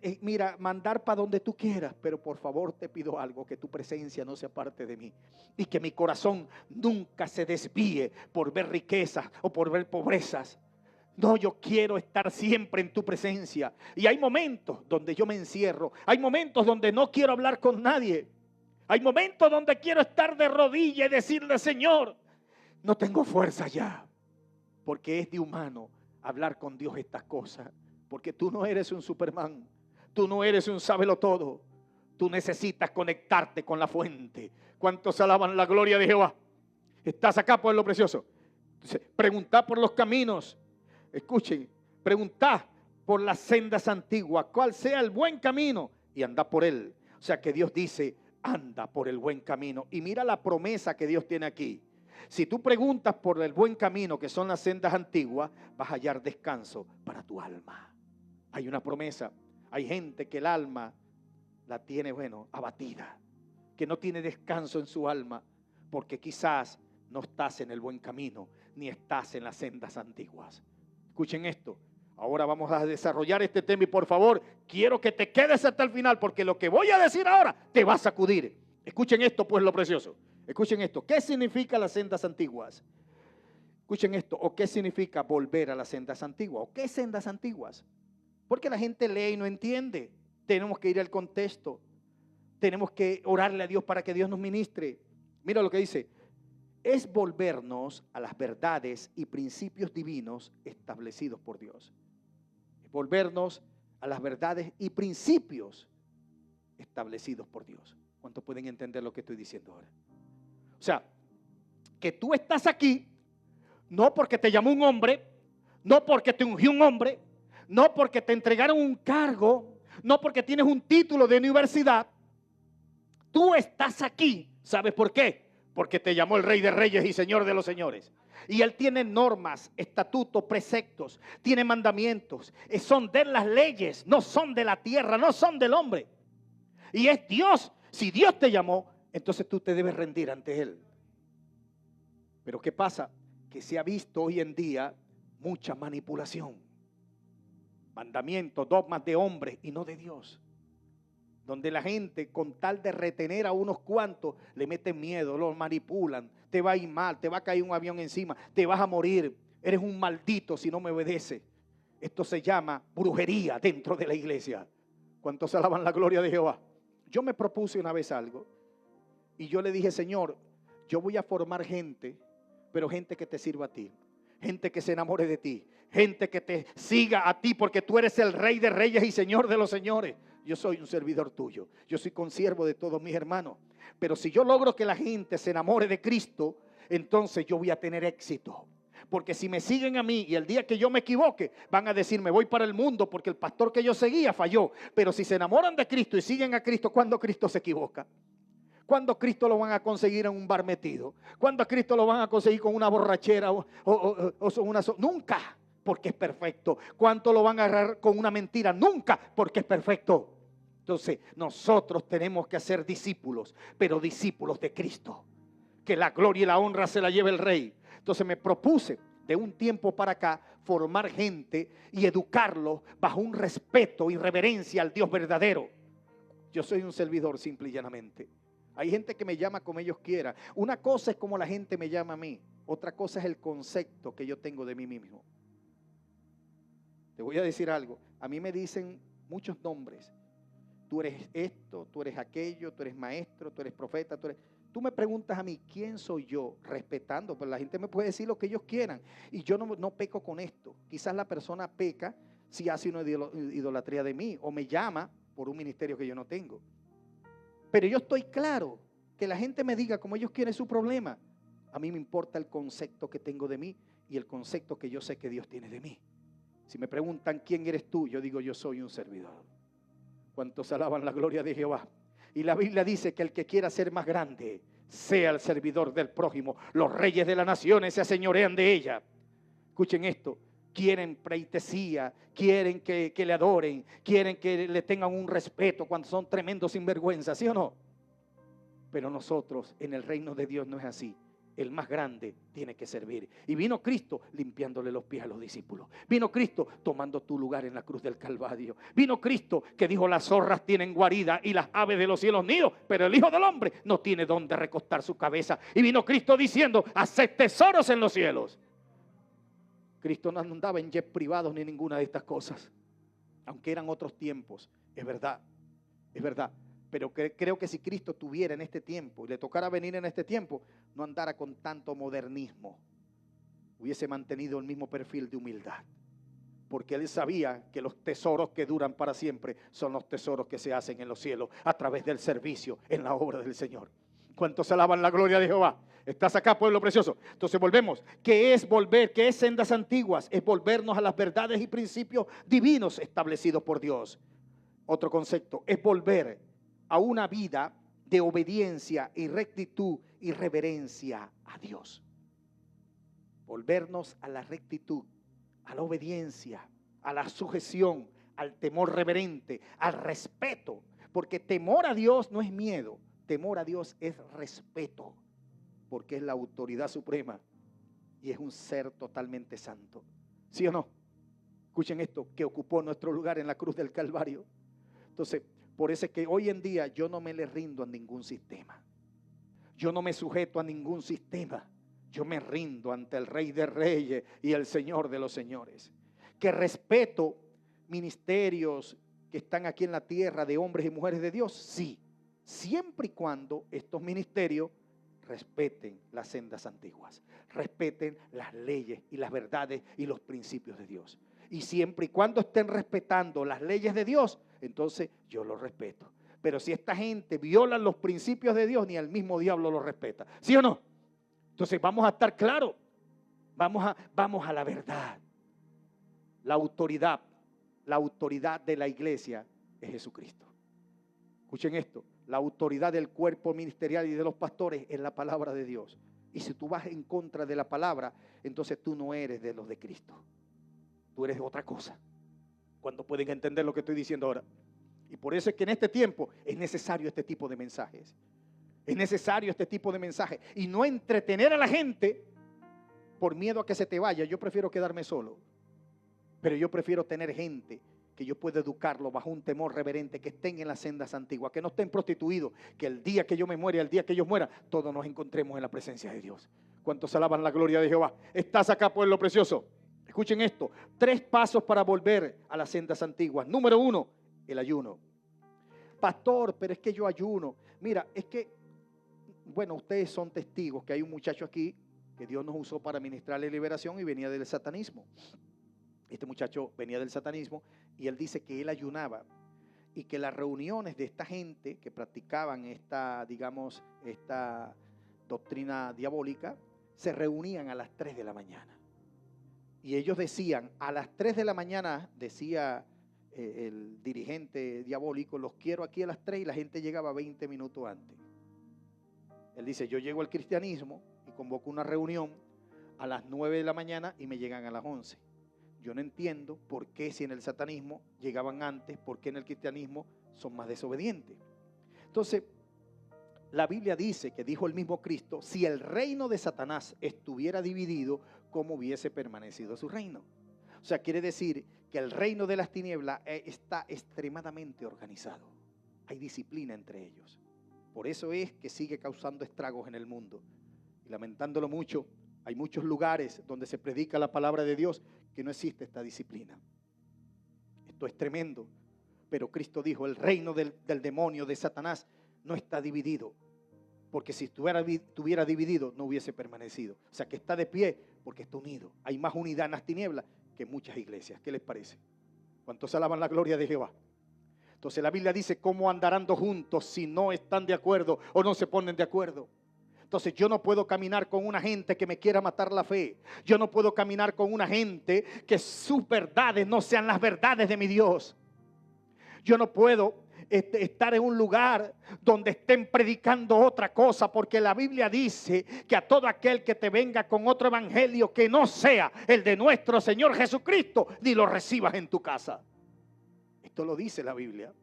Speaker 2: mandar para donde tú quieras, pero por favor te pido algo: que tu presencia no sea parte de mí y que mi corazón nunca se desvíe por ver riquezas o por ver pobrezas. No, yo quiero estar siempre en tu presencia. Y hay momentos donde yo me encierro, hay momentos donde no quiero hablar con nadie, hay momentos donde quiero estar de rodillas y decirle: Señor, no tengo fuerza ya, porque es de humano hablar con Dios estas cosas, porque tú no eres un Superman, tú no eres un sábelotodo, tú necesitas conectarte con la fuente. ¿Cuántos alaban la gloria de Jehová? ¿Estás acá, pueblo precioso? Entonces, preguntá por los caminos. Escuchen, preguntá por las sendas antiguas, cuál sea el buen camino, y anda por él. O sea que Dios dice: anda por el buen camino. Y mira la promesa que Dios tiene aquí. Si tú preguntas por el buen camino, que son las sendas antiguas, vas a hallar descanso para tu alma. Hay una promesa. Hay gente que el alma la tiene, abatida, que no tiene descanso en su alma, porque quizás no estás en el buen camino, ni estás en las sendas antiguas. Escuchen esto. Ahora vamos a desarrollar este tema y por favor, quiero que te quedes hasta el final, porque lo que voy a decir ahora te va a sacudir. Escuchen esto, pues, lo precioso. Escuchen esto. ¿Qué significa las sendas antiguas? Escuchen esto. ¿O qué significa volver a las sendas antiguas? ¿O qué sendas antiguas? Porque la gente lee y no entiende. Tenemos que ir al contexto. Tenemos que orarle a Dios para que Dios nos ministre. Mira lo que dice: es volvernos a las verdades y principios divinos establecidos por Dios. Es volvernos a las verdades y principios establecidos por Dios. ¿Cuántos pueden entender lo que estoy diciendo ahora? O sea, que tú estás aquí no porque te llamó un hombre, no porque te ungió un hombre, no porque te entregaron un cargo, no porque tienes un título de universidad. Tú estás aquí, ¿sabes por qué? Porque te llamó el Rey de Reyes y Señor de los Señores. Y Él tiene normas, estatutos, preceptos, tiene mandamientos. Son de las leyes, no son de la tierra, no son del hombre. Y es Dios. Si Dios te llamó, entonces tú te debes rendir ante Él. Pero ¿qué pasa? Que se ha visto hoy en día mucha manipulación. Mandamientos, dogmas de hombres y no de Dios. Donde la gente, con tal de retener a unos cuantos, le meten miedo, los manipulan. Te va a ir mal, te va a caer un avión encima, te vas a morir. Eres un maldito si no me obedeces. Esto se llama brujería dentro de la iglesia. ¿Cuántos alaban la gloria de Jehová? Yo me propuse una vez algo y yo le dije: Señor, yo voy a formar gente, pero gente que te sirva a ti. Gente que se enamore de ti. Gente que te siga a ti, porque tú eres el Rey de Reyes y Señor de los Señores. Yo soy un servidor tuyo. Yo soy consiervo de todos mis hermanos. Pero si yo logro que la gente se enamore de Cristo, entonces yo voy a tener éxito. Porque si me siguen a mí y el día que yo me equivoque, van a decir: me voy para el mundo porque el pastor que yo seguía falló. Pero si se enamoran de Cristo y siguen a Cristo, ¿cuándo Cristo se equivoca? ¿Cuándo Cristo lo van a conseguir en un bar metido? ¿Cuándo Cristo lo van a conseguir con una borrachera nunca, porque es perfecto. ¿Cuánto lo van a agarrar con una mentira? Nunca, porque es perfecto. Entonces, nosotros tenemos que ser discípulos, pero discípulos de Cristo. Que la gloria y la honra se la lleve el Rey. Entonces me propuse de un tiempo para acá, formar gente y educarlos bajo un respeto y reverencia al Dios verdadero. Yo soy un servidor simple y llanamente. Hay gente que me llama como ellos quieran. Una cosa es como la gente me llama a mí. Otra cosa es el concepto que yo tengo de mí mismo. Te voy a decir algo. A mí me dicen muchos nombres. Tú eres esto, tú eres aquello, tú eres maestro, tú eres profeta, Tú me preguntas a mí, ¿quién soy yo? Respetando, pero la gente me puede decir lo que ellos quieran. Y yo no peco con esto. Quizás la persona peca si hace una idolatría de mí o me llama por un ministerio que yo no tengo. Pero yo estoy claro que la gente me diga como ellos quieren, su problema. A mí me importa el concepto que tengo de mí y el concepto que yo sé que Dios tiene de mí. Si me preguntan quién eres tú, yo digo yo soy un servidor. ¿Cuántos alaban la gloria de Jehová? Y la Biblia dice que el que quiera ser más grande, sea el servidor del prójimo. Los reyes de las naciones se aseñorean de ella. Escuchen esto. Quieren pleitesía, quieren que le adoren, quieren que le tengan un respeto cuando son tremendos sinvergüenzas, ¿sí o no? Pero nosotros en el reino de Dios no es así. El más grande tiene que servir. Y vino Cristo limpiándole los pies a los discípulos. Vino Cristo tomando tu lugar en la cruz del Calvario. Vino Cristo que dijo: las zorras tienen guarida y las aves de los cielos nidos, pero el Hijo del Hombre no tiene donde recostar su cabeza. Y vino Cristo diciendo: haced tesoros en los cielos. Cristo no andaba en jet privados ni ninguna de estas cosas. Aunque eran otros tiempos. Es verdad. Es verdad. Pero creo que si Cristo tuviera en este tiempo y le tocara venir en este tiempo, no andara con tanto modernismo. Hubiese mantenido el mismo perfil de humildad. Porque Él sabía que los tesoros que duran para siempre son los tesoros que se hacen en los cielos a través del servicio en la obra del Señor. ¿Cuántos alaban la gloria de Jehová? ¿Estás acá, pueblo precioso? Entonces volvemos. ¿Qué es volver? ¿Qué es sendas antiguas? Es volvernos a las verdades y principios divinos establecidos por Dios. Otro concepto es volver a una vida de obediencia y rectitud y reverencia a Dios. Volvernos a la rectitud, a la obediencia, a la sujeción, al temor reverente, al respeto. Porque temor a Dios no es miedo, temor a Dios es respeto. Porque es la autoridad suprema y es un ser totalmente santo. ¿Sí o no? Escuchen esto, que ocupó nuestro lugar en la cruz del Calvario. Entonces, por eso es que hoy en día yo no me le rindo a ningún sistema. Yo no me sujeto a ningún sistema. Yo me rindo ante el Rey de Reyes y el Señor de los Señores. Que respeto ministerios que están aquí en la tierra de hombres y mujeres de Dios, sí. Siempre y cuando estos ministerios respeten las sendas antiguas. Respeten las leyes y las verdades y los principios de Dios. Y siempre y cuando estén respetando las leyes de Dios, entonces yo los respeto. Pero si esta gente viola los principios de Dios, ni el mismo diablo los respeta. ¿Sí o no? Entonces vamos a estar claros. Vamos a la verdad. La autoridad de la iglesia es Jesucristo. Escuchen esto. La autoridad del cuerpo ministerial y de los pastores es la palabra de Dios. Y si tú vas en contra de la palabra, entonces tú no eres de los de Cristo. Tú eres otra cosa. Cuando pueden entender lo que estoy diciendo ahora. Y por eso es que en este tiempo es necesario este tipo de mensajes. Es necesario este tipo de mensajes. Y no entretener a la gente por miedo a que se te vaya. Yo prefiero quedarme solo. Pero yo prefiero tener gente que yo pueda educarlo bajo un temor reverente, que estén en las sendas antiguas, que no estén prostituidos, que el día que yo me muera, el día que ellos mueran, todos nos encontremos en la presencia de Dios. ¿Cuántos alaban la gloria de Jehová? Estás acá, pueblo precioso. Escuchen esto, 3 pasos para volver a las sendas antiguas. Número 1, el ayuno. Pastor, pero es que yo ayuno. Mira, es que, bueno, ustedes son testigos que hay un muchacho aquí que Dios nos usó para ministrarle liberación y venía del satanismo. Este muchacho venía del satanismo y él dice que él ayunaba y que las reuniones de esta gente que practicaban esta doctrina diabólica se reunían a las 3 de la mañana. Y ellos decían, a las 3 de la mañana, decía el dirigente diabólico, los quiero aquí a las 3, y la gente llegaba 20 minutos antes. Él dice, yo llego al cristianismo y convoco una reunión a las 9 de la mañana y me llegan a las 11. Yo no entiendo por qué si en el satanismo llegaban antes, por qué en el cristianismo son más desobedientes. Entonces, la Biblia dice que dijo el mismo Cristo, si el reino de Satanás estuviera dividido,
Speaker 1: cómo hubiese permanecido su reino. O sea, quiere decir que el reino de las tinieblas está extremadamente organizado. Hay disciplina entre ellos. Por eso es que sigue causando estragos en el mundo. Y lamentándolo mucho, hay muchos lugares donde se predica la palabra de Dios que no existe esta disciplina. Esto es tremendo. Pero Cristo dijo, el reino del demonio, de Satanás, no está dividido. Porque si estuviera dividido, no hubiese permanecido. O sea, que está de pie porque está unido. Hay más unidad en las tinieblas que en muchas iglesias. ¿Qué les parece? ¿Cuántos alaban la gloria de Jehová? Entonces la Biblia dice, ¿cómo andarán dos juntos si no están de acuerdo o no se ponen de acuerdo? Entonces yo no puedo caminar con una gente que me quiera matar la fe. Yo no puedo caminar con una gente que sus verdades no sean las verdades de mi Dios. Yo no puedo estar en un lugar donde estén predicando otra cosa, porque la Biblia dice que a todo aquel que te venga con otro evangelio que no sea el de nuestro Señor Jesucristo, ni lo recibas en tu casa. Esto lo dice la Biblia.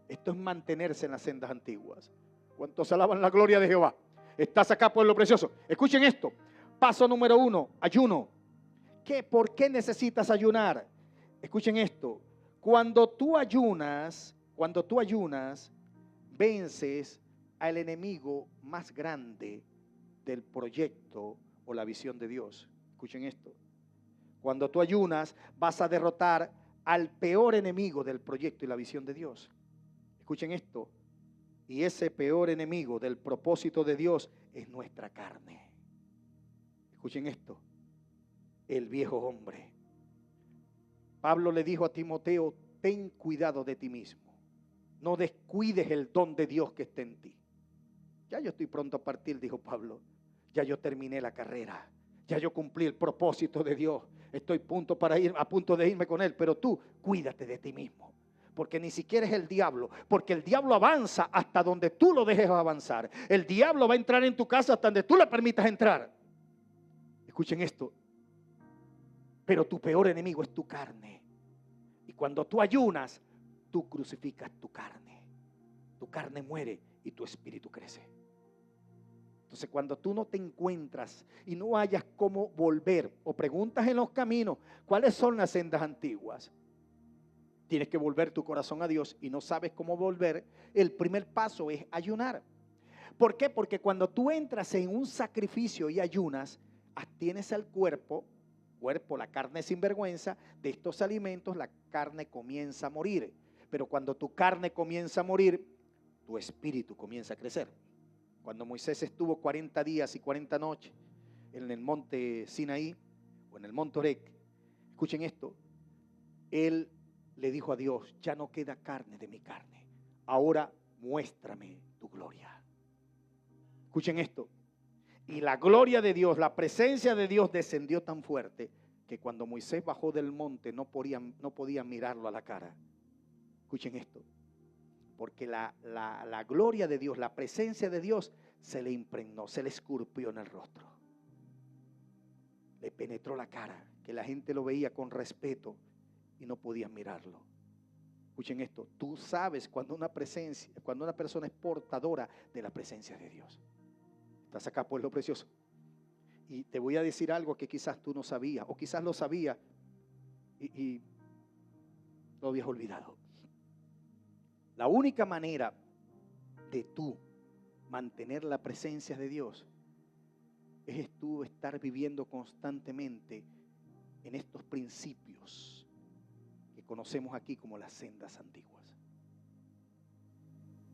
Speaker 1: Esto es mantenerse en las sendas antiguas. ¿Cuántos alaban la gloria de Jehová? Estás acá, pueblo precioso. Escuchen esto. Paso número 1, ayuno. ¿Por qué necesitas ayunar? Escuchen esto. Cuando tú ayunas, vences al enemigo más grande del proyecto o la visión de Dios. Escuchen esto. Cuando tú ayunas, vas a derrotar al peor enemigo del proyecto y la visión de Dios. Escuchen esto. Y ese peor enemigo del propósito de Dios es nuestra carne. Escuchen esto. El viejo hombre. Pablo le dijo a Timoteo, ten cuidado de ti mismo. No descuides el don de Dios que está en ti. Ya yo estoy pronto a partir, dijo Pablo. Ya yo terminé la carrera. Ya yo cumplí el propósito de Dios. Estoy a punto de irme con Él. Pero tú, cuídate de ti mismo. Porque ni siquiera es el diablo. Porque el diablo avanza hasta donde tú lo dejes avanzar. El diablo va a entrar en tu casa hasta donde tú le permitas entrar. Escuchen esto. Pero tu peor enemigo es tu carne. Y cuando tú ayunas, tú crucificas tu carne. Tu carne muere y tu espíritu crece. Entonces, cuando tú no te encuentras y no hayas cómo volver, o preguntas en los caminos, ¿cuáles son las sendas antiguas? Tienes que volver tu corazón a Dios y no sabes cómo volver. El primer paso es ayunar. ¿Por qué? Porque cuando tú entras en un sacrificio y ayunas, abstienes al cuerpo, la carne sin vergüenza, de estos alimentos, la carne comienza a morir. Pero cuando tu carne comienza a morir, tu espíritu comienza a crecer. Cuando Moisés estuvo 40 días y 40 noches en el monte Sinaí o en el monte Orec, escuchen esto, él le dijo a Dios, ya no queda carne de mi carne, ahora muéstrame tu gloria. Escuchen esto, y la gloria de Dios, la presencia de Dios descendió tan fuerte que cuando Moisés bajó del monte no podían mirarlo a la cara. Escuchen esto. Porque la gloria de Dios, la presencia de Dios se le impregnó, se le esculpió en el rostro. Le penetró la cara, que la gente lo veía con respeto y no podían mirarlo. Escuchen esto, tú sabes cuando una persona es portadora de la presencia de Dios. Estás acá, pueblo precioso. Y te voy a decir algo que quizás tú no sabías, o quizás lo sabías y lo habías olvidado. La única manera de tú mantener la presencia de Dios es tú estar viviendo constantemente en estos principios que conocemos aquí como las sendas antiguas.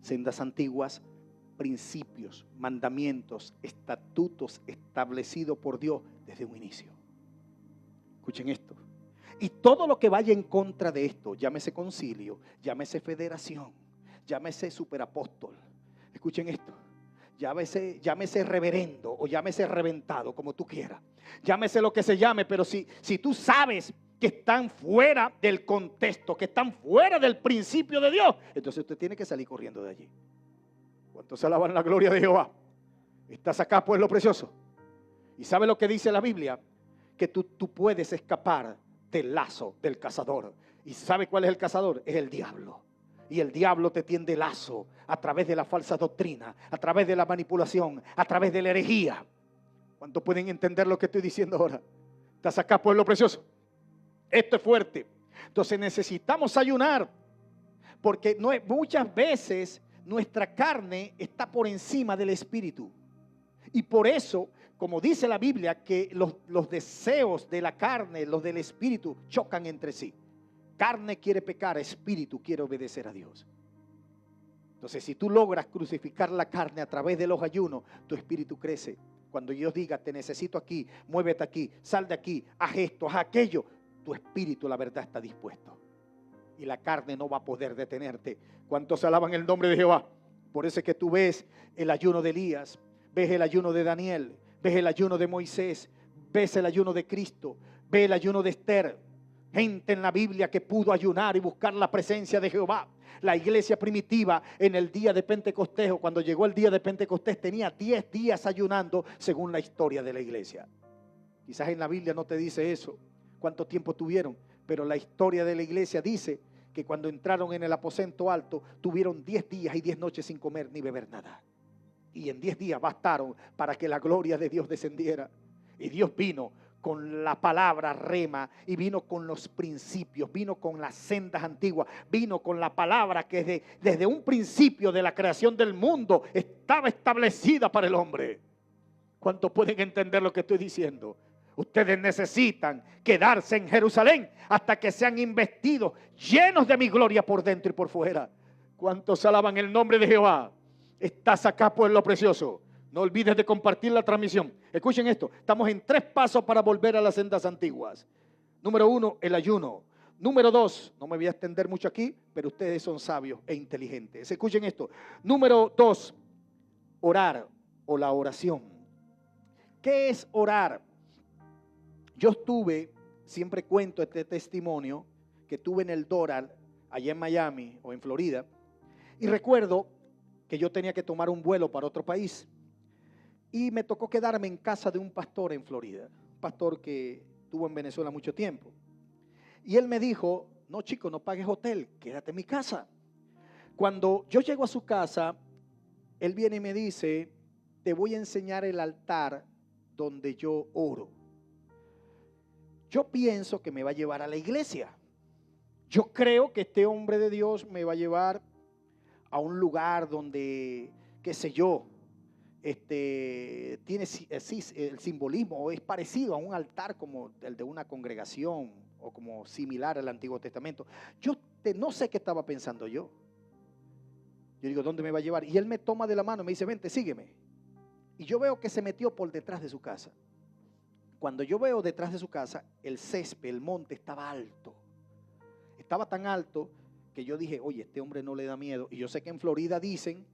Speaker 1: Sendas antiguas, principios, mandamientos, estatutos establecidos por Dios desde un inicio. Escuchen esto. Y todo lo que vaya en contra de esto, llámese concilio, llámese federación, llámese superapóstol. Escuchen esto. Llámese reverendo o llámese reventado, como tú quieras. Llámese lo que se llame, pero si tú sabes que están fuera del contexto, que están fuera del principio de Dios, entonces usted tiene que salir corriendo de allí. ¿Cuántos alaban la gloria de Jehová? Estás acá, pueblo precioso. ¿Y sabe lo que dice la Biblia? Que tú puedes escapar del lazo del cazador. ¿Y sabe cuál es el cazador? Es el diablo. Y el diablo te tiende lazo a través de la falsa doctrina, a través de la manipulación, a través de la herejía. ¿Cuántos pueden entender lo que estoy diciendo ahora?
Speaker 2: ¿Estás acá, pueblo precioso? Esto es fuerte. Entonces necesitamos ayunar, porque muchas veces nuestra carne está por encima del espíritu. Y por eso, como dice la Biblia, que los deseos de la carne, los del espíritu, chocan entre sí. Carne quiere pecar, espíritu quiere obedecer a Dios. Entonces, si tú logras crucificar la carne a través de los ayunos, tu espíritu crece. Cuando Dios diga, te necesito aquí, muévete aquí, sal de aquí, haz esto, haz aquello, tu espíritu, la verdad, está dispuesto. Y la carne no va a poder detenerte. ¿Cuántos alaban el nombre de Jehová? Por eso es que tú ves el ayuno de Elías, ves el ayuno de Daniel, ves el ayuno de Moisés, ves el ayuno de Cristo, ves el ayuno de Esther. Gente en la Biblia que pudo ayunar y buscar la presencia de Jehová. La iglesia primitiva en el día de Pentecostés, o cuando llegó el día de Pentecostés, tenía 10 días ayunando según la historia de la iglesia. Quizás en la Biblia no te dice eso, cuánto tiempo tuvieron, pero la historia de la iglesia dice que cuando entraron en el aposento alto, tuvieron 10 días y 10 noches sin comer ni beber nada. Y en 10 días bastaron para que la gloria de Dios descendiera. Y Dios vino con la palabra rema y vino con los principios, vino con las sendas antiguas, vino con la palabra que desde un principio de la creación del mundo estaba establecida para el hombre. ¿Cuántos pueden entender lo que estoy diciendo? Ustedes necesitan quedarse en Jerusalén hasta que sean investidos, llenos de mi gloria por dentro y por fuera. ¿Cuántos alaban el nombre de Jehová? Estás acá, pueblo precioso. No olvides de compartir la transmisión. Escuchen esto, estamos en 3 pasos para volver a las sendas antiguas. Número 1, el ayuno. Número 2, no me voy a extender mucho aquí, pero ustedes son sabios e inteligentes. Escuchen esto. Número 2, orar o la oración. ¿Qué es orar? Yo siempre cuento este testimonio que tuve en el Doral, allá en Miami o en Florida, y recuerdo que yo tenía que tomar un vuelo para otro país. Y me tocó quedarme en casa de un pastor en Florida, un pastor que estuvo en Venezuela mucho tiempo. Y él me dijo, no chico, no pagues hotel, quédate en mi casa. Cuando yo llego a su casa, él viene y me dice, te voy a enseñar el altar donde yo oro. Yo pienso que me va a llevar a la iglesia. Yo creo que este hombre de Dios me va a llevar a un lugar donde, qué sé yo, tiene el simbolismo, es parecido a un altar como el de una congregación o como similar al Antiguo Testamento. Yo no sé qué estaba pensando yo. Yo digo, ¿dónde me va a llevar? Y él me toma de la mano y me dice, vente, sígueme. Y yo veo que se metió por detrás de su casa. Cuando yo veo detrás de su casa, el césped, el monte estaba alto. Estaba tan alto que yo dije, oye, este hombre no le da miedo. Y yo sé que en Florida dicen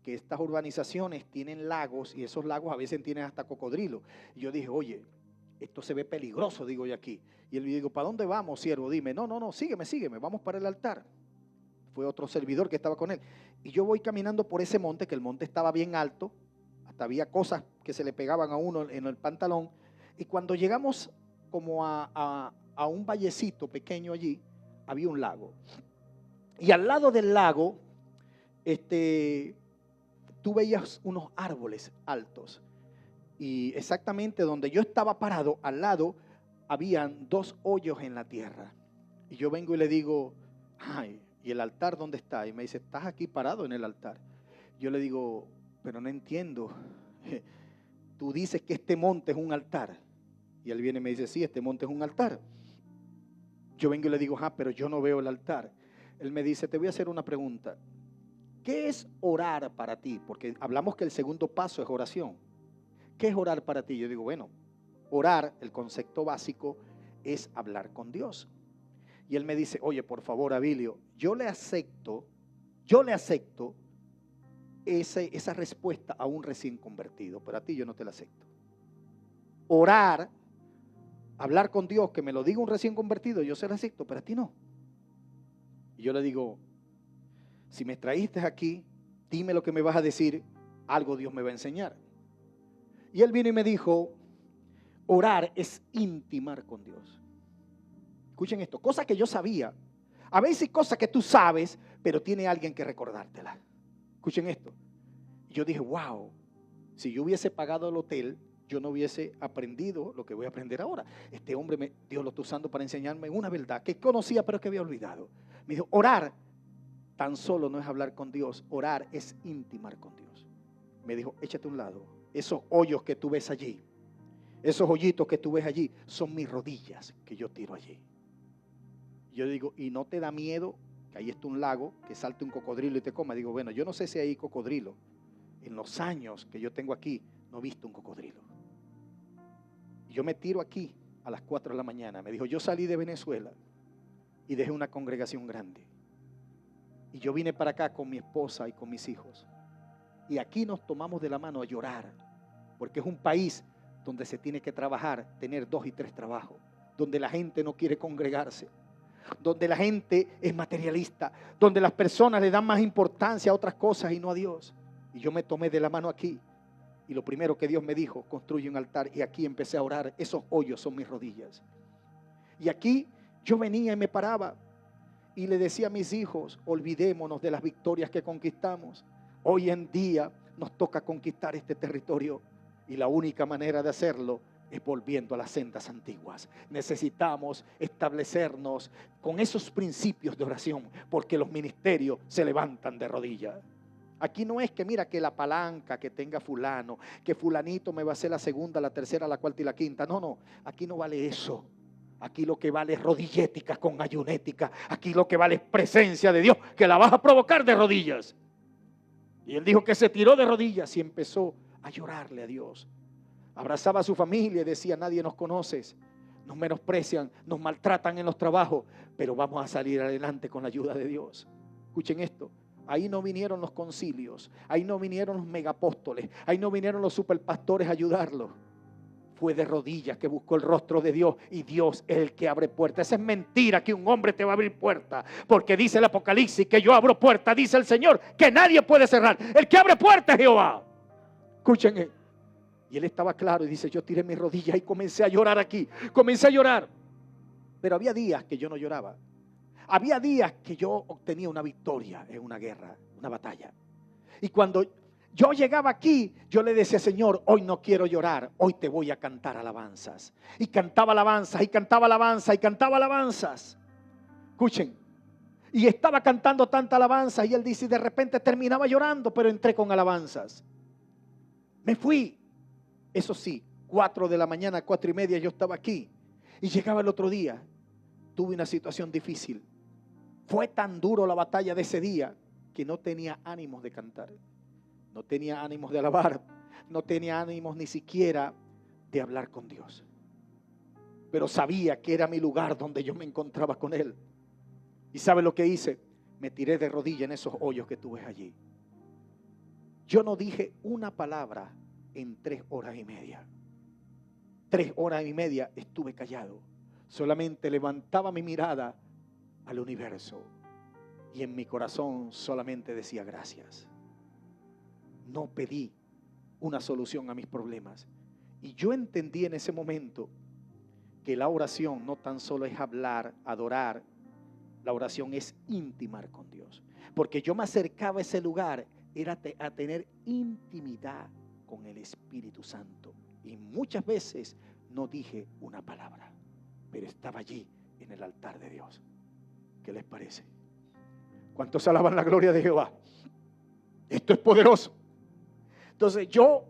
Speaker 2: que estas urbanizaciones tienen lagos y esos lagos a veces tienen hasta cocodrilos. Y yo dije, oye, esto se ve peligroso, digo yo aquí. Y él me dijo, ¿para dónde vamos, siervo? Dime, no, sígueme, vamos para el altar. Fue otro servidor que estaba con él. Y yo voy caminando por ese monte, que el monte estaba bien alto, hasta había cosas que se le pegaban a uno en el pantalón. Y cuando llegamos como a un vallecito pequeño allí, había un lago. Y al lado del lago, tú veías unos árboles altos. Y exactamente donde yo estaba parado, al lado, habían 2 hoyos en la tierra. Y yo vengo y le digo, ay, ¿y el altar dónde está? Y me dice, estás aquí parado en el altar. Yo le digo, pero no entiendo. Tú dices que este monte es un altar. Y él viene y me dice, sí, este monte es un altar. Yo vengo y le digo, pero yo no veo el altar. Él me dice, te voy a hacer una pregunta. ¿Qué es orar para ti? Porque hablamos que el segundo paso es oración. ¿Qué es orar para ti? Yo digo, bueno, orar, el concepto básico es hablar con Dios. Y él me dice, oye, por favor, Abilio, yo le acepto esa respuesta a un recién convertido, pero a ti yo no te la acepto. Orar, hablar con Dios, que me lo diga un recién convertido, yo se lo acepto, pero a ti no. Y yo le digo, si me traíste aquí, dime lo que me vas a decir, algo Dios me va a enseñar. Y él vino y me dijo, orar es intimar con Dios. Escuchen esto, cosas que yo sabía. A veces cosas que tú sabes, pero tiene alguien que recordártela. Escuchen esto. Yo dije, wow, si yo hubiese pagado el hotel,
Speaker 1: yo no hubiese aprendido lo que voy a aprender ahora. Este hombre, Dios lo está usando para enseñarme una verdad que conocía pero que había olvidado. Me dijo, orar tan solo no es hablar con Dios, orar es intimar con Dios. Me dijo, échate a un lado, esos hoyos que tú ves allí, esos hoyitos que tú ves allí, son mis rodillas que yo tiro allí. Yo digo, ¿y no te da miedo que ahí está un lago, que salte un cocodrilo y te coma? Digo, bueno, yo no sé si hay cocodrilo. En los años que yo tengo aquí, no he visto un cocodrilo. Yo me tiro aquí a las 4 de la mañana. Me dijo, yo salí de Venezuela y dejé una congregación grande. Y yo vine para acá con mi esposa y con mis hijos. Y aquí nos tomamos de la mano a llorar, porque es un país donde se tiene que trabajar, tener 2 y 3 trabajos, donde la gente no quiere congregarse, donde la gente es materialista, donde las personas le dan más importancia a otras cosas y no a Dios. Y yo me tomé de la mano aquí. Y lo primero que Dios me dijo, construye un altar. Y aquí empecé a orar. Esos hoyos son mis rodillas. Y aquí yo venía y me paraba y le decía a mis hijos, olvidémonos de las victorias que conquistamos. Hoy en día nos toca conquistar este territorio. Y la única manera de hacerlo es volviendo a las sendas antiguas. Necesitamos establecernos con esos principios de oración, porque los ministerios se levantan de rodillas. Aquí no es que mira que la palanca que tenga fulano, que fulanito me va a hacer la segunda, la tercera, la cuarta y la quinta. No, no, aquí no vale eso. Aquí lo que vale es rodillética con ayunética. Aquí lo que vale es presencia de Dios, que la vas a provocar de rodillas. Y él dijo que se tiró de rodillas y empezó a llorarle a Dios. Abrazaba a su familia y decía, nadie nos conoce, nos menosprecian, nos maltratan en los trabajos, pero vamos a salir adelante con la ayuda de Dios. Escuchen esto. Ahí no vinieron los concilios, ahí no vinieron los megapóstoles, ahí no vinieron los superpastores a ayudarlo. Fue de rodillas que buscó el rostro de Dios, y Dios es el que abre puertas. Esa es mentira, que un hombre te va a abrir puertas, porque dice el Apocalipsis que yo abro puertas, dice el Señor, que nadie puede cerrar. El que abre puertas es Jehová. Escuchen. Y él estaba claro y dice, yo tiré mis rodillas y comencé a llorar aquí, comencé a llorar. Pero había días que yo no lloraba. Había días que yo obtenía una victoria en una guerra, una batalla. Y cuando yo llegaba aquí, yo le decía, Señor, hoy no quiero llorar, hoy te voy a cantar alabanzas. Y cantaba alabanzas, y cantaba alabanzas, y cantaba alabanzas. Escuchen. Y estaba cantando tanta alabanza, y él dice, y de repente terminaba llorando, pero entré con alabanzas. Me fui. Eso sí, 4 de la mañana, 4:30 yo estaba aquí. Y llegaba el otro día, tuve una situación difícil. Fue tan duro la batalla de ese día que no tenía ánimos de cantar, no tenía ánimos de alabar, no tenía ánimos ni siquiera de hablar con Dios. Pero sabía que era mi lugar donde yo me encontraba con Él. ¿Y sabe lo que hice? Me tiré de rodillas en esos hoyos que tú ves allí. Yo no dije una palabra en 3 horas y media. 3 horas y media estuve callado. Solamente levantaba mi mirada al universo y en mi corazón solamente decía gracias. No pedí una solución a mis problemas. Y yo entendí en ese momento que la oración no tan solo es hablar, adorar. La oración es intimar con Dios. Porque yo me acercaba a ese lugar, era a tener intimidad con el Espíritu Santo. Y muchas veces no dije una palabra, pero estaba allí en el altar de Dios. ¿Qué les parece? ¿Cuántos alaban la gloria de Jehová? Esto es poderoso. Entonces yo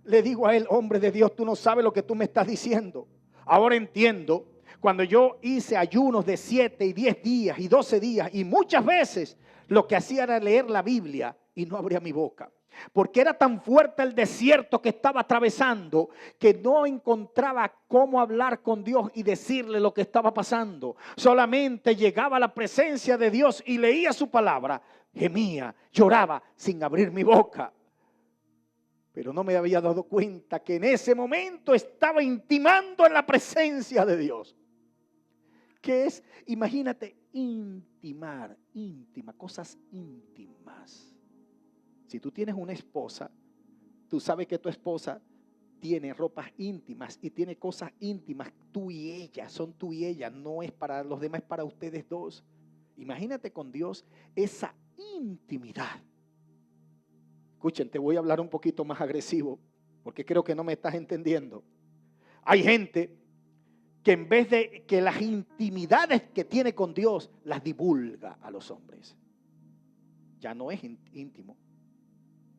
Speaker 1: le digo a él, hombre de Dios, tú no sabes lo que tú me estás diciendo. Ahora entiendo, cuando yo hice ayunos de 7 y 10 días y 12 días, y muchas veces lo que hacía era leer la Biblia y no abría mi boca. Porque era tan fuerte el desierto que estaba atravesando que no encontraba cómo hablar con Dios y decirle lo que estaba pasando. Solamente llegaba a la presencia de Dios y leía su palabra, gemía, lloraba sin abrir mi boca. Pero no me había dado cuenta que en ese momento estaba intimando en la presencia de Dios. ¿Qué es? Imagínate, intimar, cosas íntimas. Si tú tienes una esposa, tú sabes que tu esposa tiene ropas íntimas y tiene cosas íntimas, tú y ella, son tú y ella, no es para los demás, es para ustedes dos. Imagínate con Dios esa intimidad. Escuchen, te voy a hablar un poquito más agresivo. porque creo que no me estás entendiendo. Hay gente que en vez de que las intimidades que tiene con Dios las divulga a los hombres. Ya no es íntimo.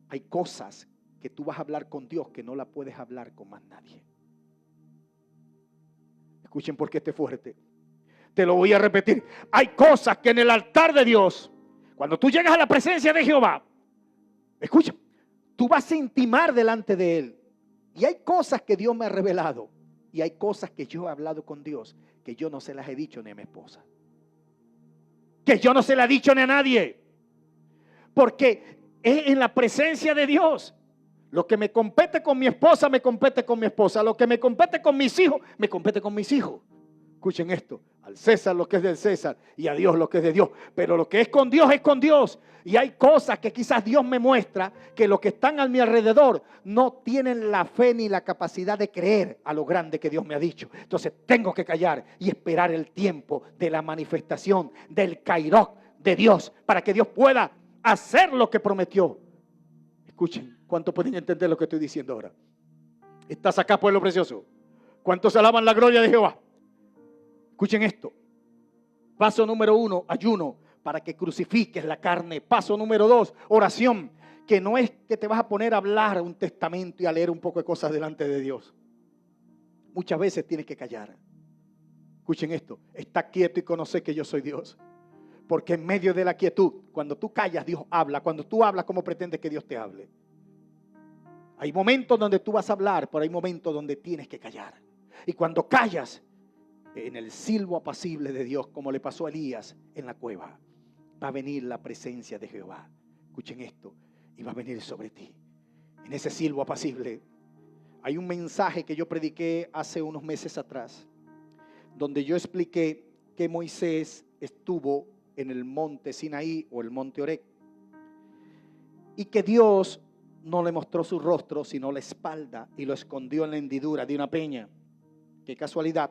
Speaker 1: Hay cosas que tú vas a hablar con Dios que no la puedes hablar con más nadie. Escuchen porque esté fuerte. Te lo voy a repetir. Hay cosas que en el altar de Dios, cuando tú llegas a la presencia de Jehová, escucha, tú vas a intimar delante de Él. Y hay cosas que Dios me ha revelado. Y hay cosas que yo he hablado con Dios que yo no se las he dicho ni a mi esposa. Que yo no se las he dicho ni a nadie. Porque es en la presencia de Dios. Lo que me compete con mi esposa, me compete con mi esposa. Lo que me compete con mis hijos, me compete con mis hijos. Escuchen esto. Al César lo que es del César y a Dios lo que es de Dios. Pero lo que es con Dios es con Dios. Y hay cosas que quizás Dios me muestra que los que están a mi alrededor no tienen la fe ni la capacidad de creer a lo grande que Dios me ha dicho. Entonces tengo que callar y esperar el tiempo de la manifestación del Kairos de Dios para que Dios pueda hacer lo que prometió. Escuchen, ¿cuántos pueden entender lo que estoy diciendo ahora? ¿Estás acá, pueblo precioso? ¿Cuántos alaban la gloria de Jehová? Escuchen esto. Paso número 1, ayuno para que crucifiques la carne. Paso número 2, oración, que no es que te vas a poner a hablar un testamento y a leer un poco de cosas delante de Dios. Muchas veces tienes que callar. Escuchen esto, está quieto y conoce que yo soy Dios. Porque en medio de la quietud, cuando tú callas, Dios habla. Cuando tú hablas, ¿cómo pretendes que Dios te hable? Hay momentos donde tú vas a hablar, pero hay momentos donde tienes que callar. Y cuando callas, en el silbo apacible de Dios, como le pasó a Elías en la cueva, va a venir la presencia de Jehová. Escuchen esto, y va a venir sobre ti. En ese silbo apacible hay un mensaje que yo prediqué hace unos meses atrás, donde yo expliqué que Moisés estuvo en el monte Sinaí o el monte Oreb, y que Dios no le mostró su rostro, sino la espalda, y lo escondió en la hendidura de una peña. Qué casualidad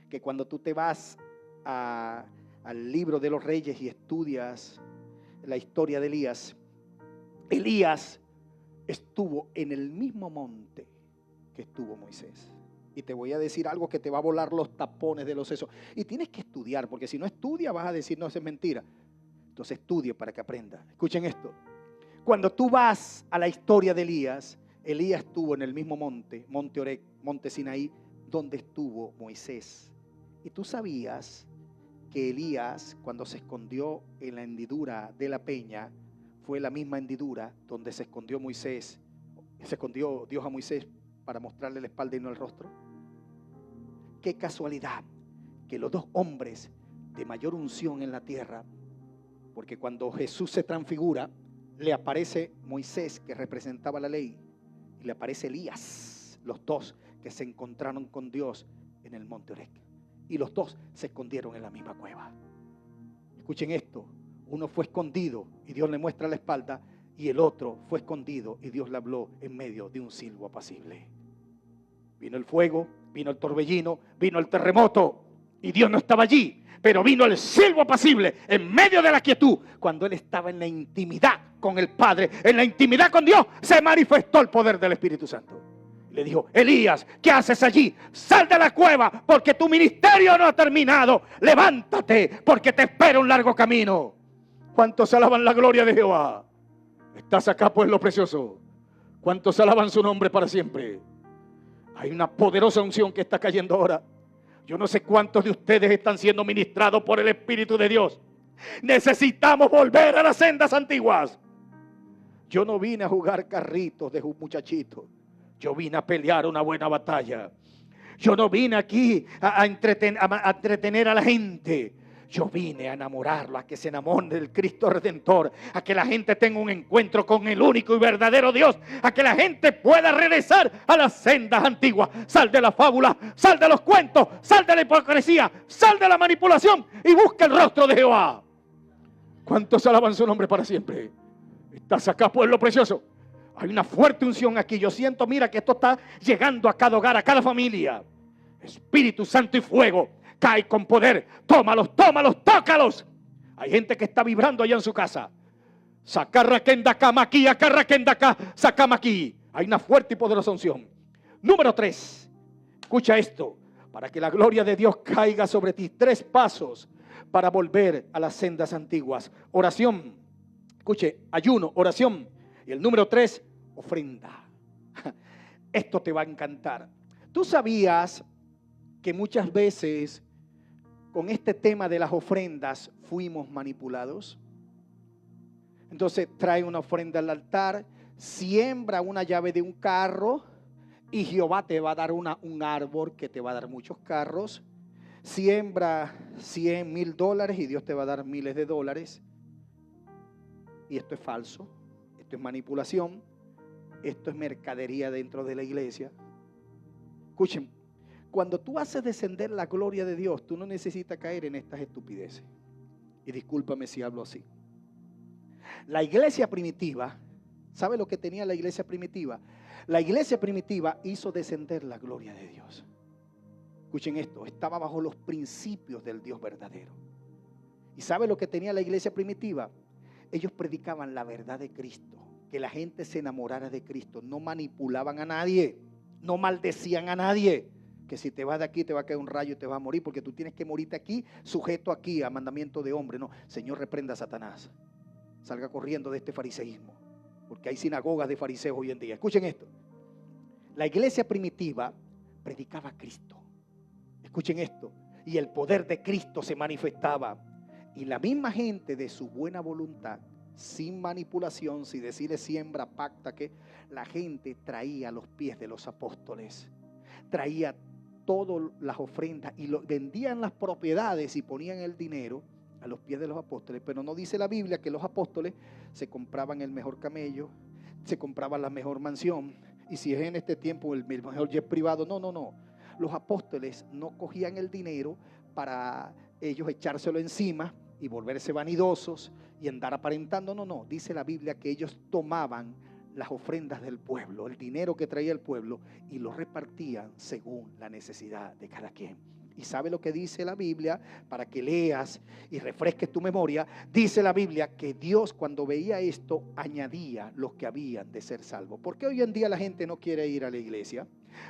Speaker 1: que cuando tú te vas al libro de los reyes y estudias la historia de Elías, Elías estuvo en el mismo monte que estuvo Moisés. Y te voy a decir algo que te va a volar los tapones de los sesos. Y tienes que estudiar, porque si no estudias vas a decir, no, eso es mentira. Entonces estudie para que aprenda. Escuchen esto. Cuando tú vas a la historia de Elías, Elías estuvo en el mismo monte, monte Oreb, monte Sinaí, donde estuvo Moisés. Y tú sabías que Elías, cuando se escondió en la hendidura de la peña, fue la misma hendidura donde se escondió Moisés, se escondió Dios a Moisés para mostrarle la espalda y no el rostro. Qué casualidad que los dos hombres de mayor unción en la tierra, porque cuando Jesús se transfigura, le aparece Moisés, que representaba la ley, y le aparece Elías, los dos que se encontraron con Dios en el monte Oreb. Y los dos se escondieron en la misma cueva. Escuchen esto, uno fue escondido y Dios le muestra la espalda, y el otro fue escondido y Dios le habló en medio de un silbo apacible. Vino el fuego, vino el torbellino, vino el terremoto, y Dios no estaba allí, pero vino el silbo apacible en medio de la quietud. Cuando él estaba en la intimidad con el Padre, en la intimidad con Dios, se manifestó el poder del Espíritu Santo. Le dijo, Elías, ¿qué haces allí? Sal de la cueva, porque tu ministerio no ha terminado. Levántate, porque te espera un largo camino. ¿Cuántos alaban la gloria de Jehová? Estás acá, pueblo precioso. ¿Cuántos alaban su nombre para siempre? Hay una poderosa unción que está cayendo ahora. Yo no sé cuántos de ustedes están siendo ministrados por el Espíritu de Dios. Necesitamos volver a las sendas antiguas. Yo no vine a jugar carritos de un muchachito. Yo vine a pelear una buena batalla. Yo no vine aquí a entretener a la gente. Yo vine a enamorarlo, a que se enamoren del Cristo Redentor, a que la gente tenga un encuentro con el único y verdadero Dios, a que la gente pueda regresar a las sendas antiguas. Sal de la fábula, sal de los cuentos, sal de la hipocresía, sal de la manipulación y busca el rostro de Jehová. ¿Cuántos alaban su nombre para siempre? ¿Estás acá, pueblo precioso? Hay una fuerte unción aquí. Yo siento, mira, que esto está llegando a cada hogar, a cada familia. Espíritu Santo y fuego. Cae con poder. Tómalos, tómalos, tócalos. Hay gente que está vibrando allá en su casa. Sacarraquendacá, maquí, acarraquendacá, sacamaquí.
Speaker 2: Hay una fuerte y poderosa unción. Número 3. Escucha esto. Para que la gloria de Dios caiga sobre ti. 3 pasos para volver a las sendas antiguas. Oración. Escuche, ayuno, oración. Y el número 3, ofrenda. Esto te va a encantar. ¿Tú sabías que muchas veces con este tema de las ofrendas fuimos manipulados? Entonces trae una ofrenda al altar, siembra una llave de un carro y Jehová te va a dar un árbol que te va a dar muchos carros. Siembra $100,000 y Dios te va a dar miles de dólares. Y esto es falso, esto es manipulación, esto es mercadería dentro de la iglesia. Escuchen, cuando tú haces descender la gloria de Dios, tú no necesitas caer en estas estupideces. Y discúlpame si hablo así. La iglesia primitiva, ¿sabe lo que tenía la iglesia primitiva? La iglesia primitiva hizo descender la gloria de Dios. Escuchen esto, estaba bajo los principios del Dios verdadero. ¿Y sabe lo que tenía la iglesia primitiva? Ellos predicaban la verdad de Cristo, que la gente se enamorara de Cristo, no manipulaban a nadie, no maldecían a nadie, que si te vas de aquí te va a caer un rayo y te vas a morir, porque tú tienes que morirte aquí, sujeto aquí a mandamiento de hombre. No, Señor, reprenda a Satanás, salga corriendo de este fariseísmo, porque hay sinagogas de fariseos hoy en día. Escuchen esto, la iglesia primitiva predicaba a Cristo, escuchen esto, y el poder de Cristo se manifestaba. Y la misma gente de su buena voluntad, sin manipulación, sin decirle siembra, pacta, que la gente traía a los pies de los apóstoles, traía todas las ofrendas y vendían las propiedades y ponían el dinero a los pies de los apóstoles. Pero no dice la Biblia que los apóstoles se compraban el mejor camello, se compraban la mejor mansión, y si es en este tiempo el mejor jet privado. No. Los apóstoles no cogían el dinero para ellos echárselo encima y volverse vanidosos y andar aparentando. No, dice la Biblia que ellos tomaban las ofrendas del pueblo, el dinero que traía el pueblo, y lo repartían según la necesidad de cada quien. Y sabe lo que dice la Biblia, para que leas y refresques tu memoria. Dice la Biblia que Dios, cuando veía esto, añadía los que habían de ser salvos. ¿Por qué hoy en día la gente no quiere ir a la iglesia?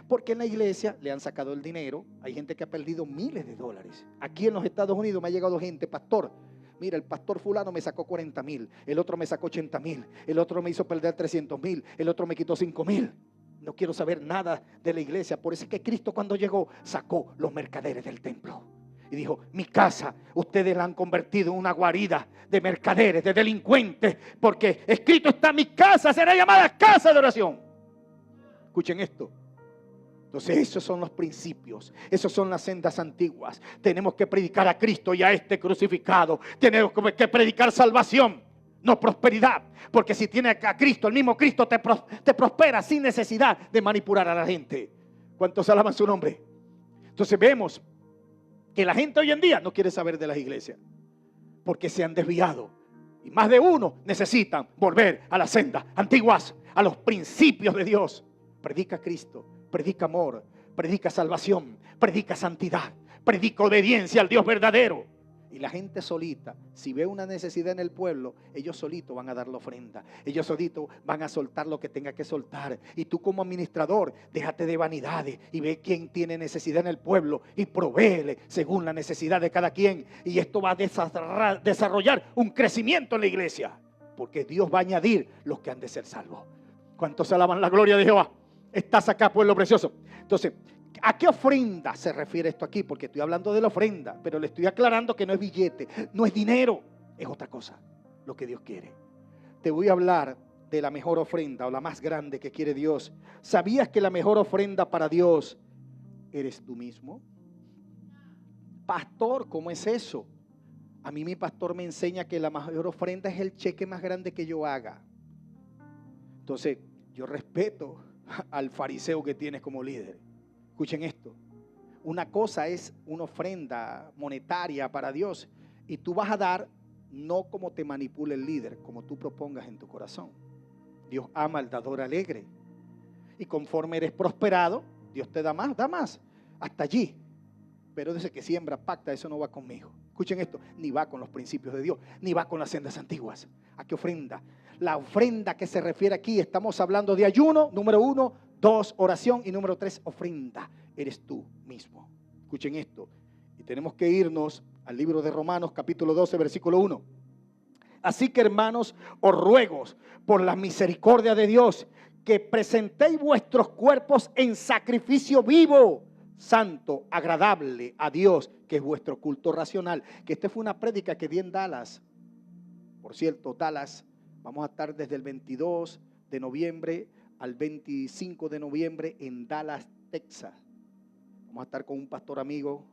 Speaker 2: Porque en la iglesia le han sacado el dinero. Hay gente que ha perdido miles de dólares. Aquí en los Estados Unidos me ha llegado gente: pastor, mira, el pastor fulano me sacó 40,000, el otro me sacó 80,000, el otro me hizo perder 300,000, el otro me quitó 5,000. No quiero saber nada de la iglesia. Por eso es que Cristo, cuando llegó, sacó los mercaderes del templo y dijo: mi casa ustedes la han convertido en una guarida de mercaderes, de delincuentes, porque escrito está: mi casa será llamada casa de oración. Escuchen esto. Entonces esos son los principios, esos son las sendas antiguas. Tenemos que predicar a Cristo y a este crucificado. Tenemos que predicar salvación, no prosperidad. Porque si tienes a Cristo, el mismo Cristo te prospera sin necesidad de manipular a la gente. ¿Cuántos alaban su nombre? Entonces vemos que la gente hoy en día no quiere saber de las iglesias, porque se han desviado. Y más de uno necesitan volver a las sendas antiguas, a los principios de Dios. Predica a Cristo, predica amor, predica salvación, predica santidad, predica obediencia al Dios verdadero. Y la gente solita, si ve una necesidad en el pueblo, ellos solitos van a dar la ofrenda. Ellos solitos van a soltar lo que tenga que soltar. Y tú, como administrador, déjate de vanidades y ve quién tiene necesidad en el pueblo y provéele según la necesidad de cada quien. Y esto va a desarrollar un crecimiento en la iglesia, porque Dios va a añadir los que han de ser salvos. ¿Cuántos alaban la gloria de Jehová? Estás acá, pueblo precioso. Entonces, ¿a qué ofrenda se refiere esto aquí? Porque estoy hablando de la ofrenda, pero le estoy aclarando que no es billete, no es dinero, es otra cosa, lo que Dios quiere. Te voy a hablar de la mejor ofrenda, o la más grande que quiere Dios. ¿Sabías que la mejor ofrenda para Dios eres tú mismo? Pastor, ¿cómo es eso? A mí mi pastor me enseña que la mejor ofrenda es el cheque más grande que yo haga. Entonces, yo respeto al fariseo que tienes como líder. Escuchen esto. Una cosa es una ofrenda monetaria para Dios, y tú vas a dar no como te manipula el líder, como tú propongas en tu corazón. Dios ama al dador alegre, y conforme eres prosperado, Dios te da más, hasta allí. Pero dice que siembra, pacta, eso no va conmigo.
Speaker 1: Escuchen esto, ni va con los principios de Dios, ni va con las sendas antiguas. ¿A qué ofrenda? La ofrenda que se refiere aquí, estamos hablando de ayuno, número 1, 2, oración y número 3, ofrenda. Eres tú mismo. Escuchen esto. Y tenemos que irnos al libro de Romanos, capítulo 12, versículo 1. Así que, hermanos, os ruego por la misericordia de Dios que presentéis vuestros cuerpos en sacrificio vivo, santo, agradable a Dios, que es vuestro culto racional. Que esta fue una prédica que di en Dallas. Por cierto, Dallas, vamos a estar desde el 22 de noviembre al 25 de noviembre en Dallas, Texas. Vamos a estar con un pastor amigo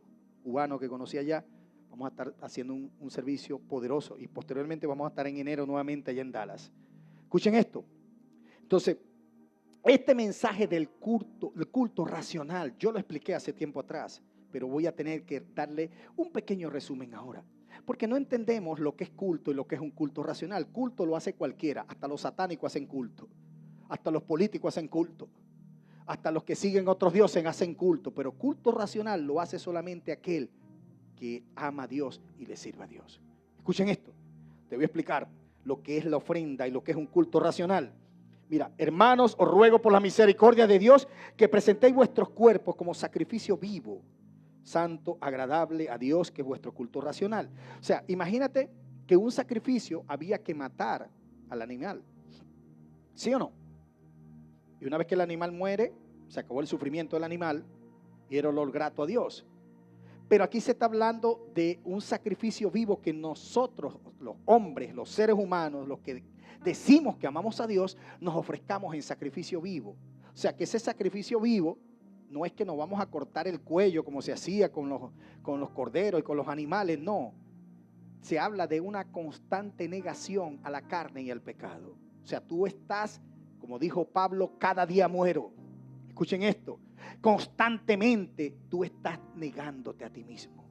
Speaker 1: cubano que conocí allá. Vamos a estar haciendo un servicio poderoso y posteriormente vamos a estar en enero nuevamente allá en Dallas. Escuchen esto. Entonces, este mensaje del culto racional, yo lo expliqué hace tiempo atrás, pero voy a tener que darle un pequeño resumen ahora. Porque no entendemos lo que es culto y lo que es un culto racional. Culto lo hace cualquiera, hasta los satánicos hacen culto, hasta los políticos hacen culto, hasta los que siguen otros dioses hacen culto, pero culto racional lo hace solamente aquel que ama a Dios y le sirve a Dios. Escuchen esto, te voy a explicar lo que es la ofrenda y lo que es un culto racional. Mira, hermanos, os ruego por la misericordia de Dios que presentéis vuestros cuerpos como sacrificio vivo, santo, agradable a Dios, que es vuestro culto racional. O sea, imagínate que un sacrificio había que matar al animal, ¿sí o no? Y una vez que el animal muere, se acabó el sufrimiento del animal y era olor grato a Dios. Pero aquí se está hablando de un sacrificio vivo que nosotros, los hombres, los seres humanos, los que decimos que amamos a Dios, nos ofrezcamos en sacrificio vivo. O sea, que ese sacrificio vivo no es que nos vamos a cortar el cuello como se hacía con los corderos y con los animales, no. Se habla de una constante negación a la carne y al pecado. O sea, tú estás, como dijo Pablo, cada día muero. Escuchen esto. Constantemente tú estás negándote a ti mismo,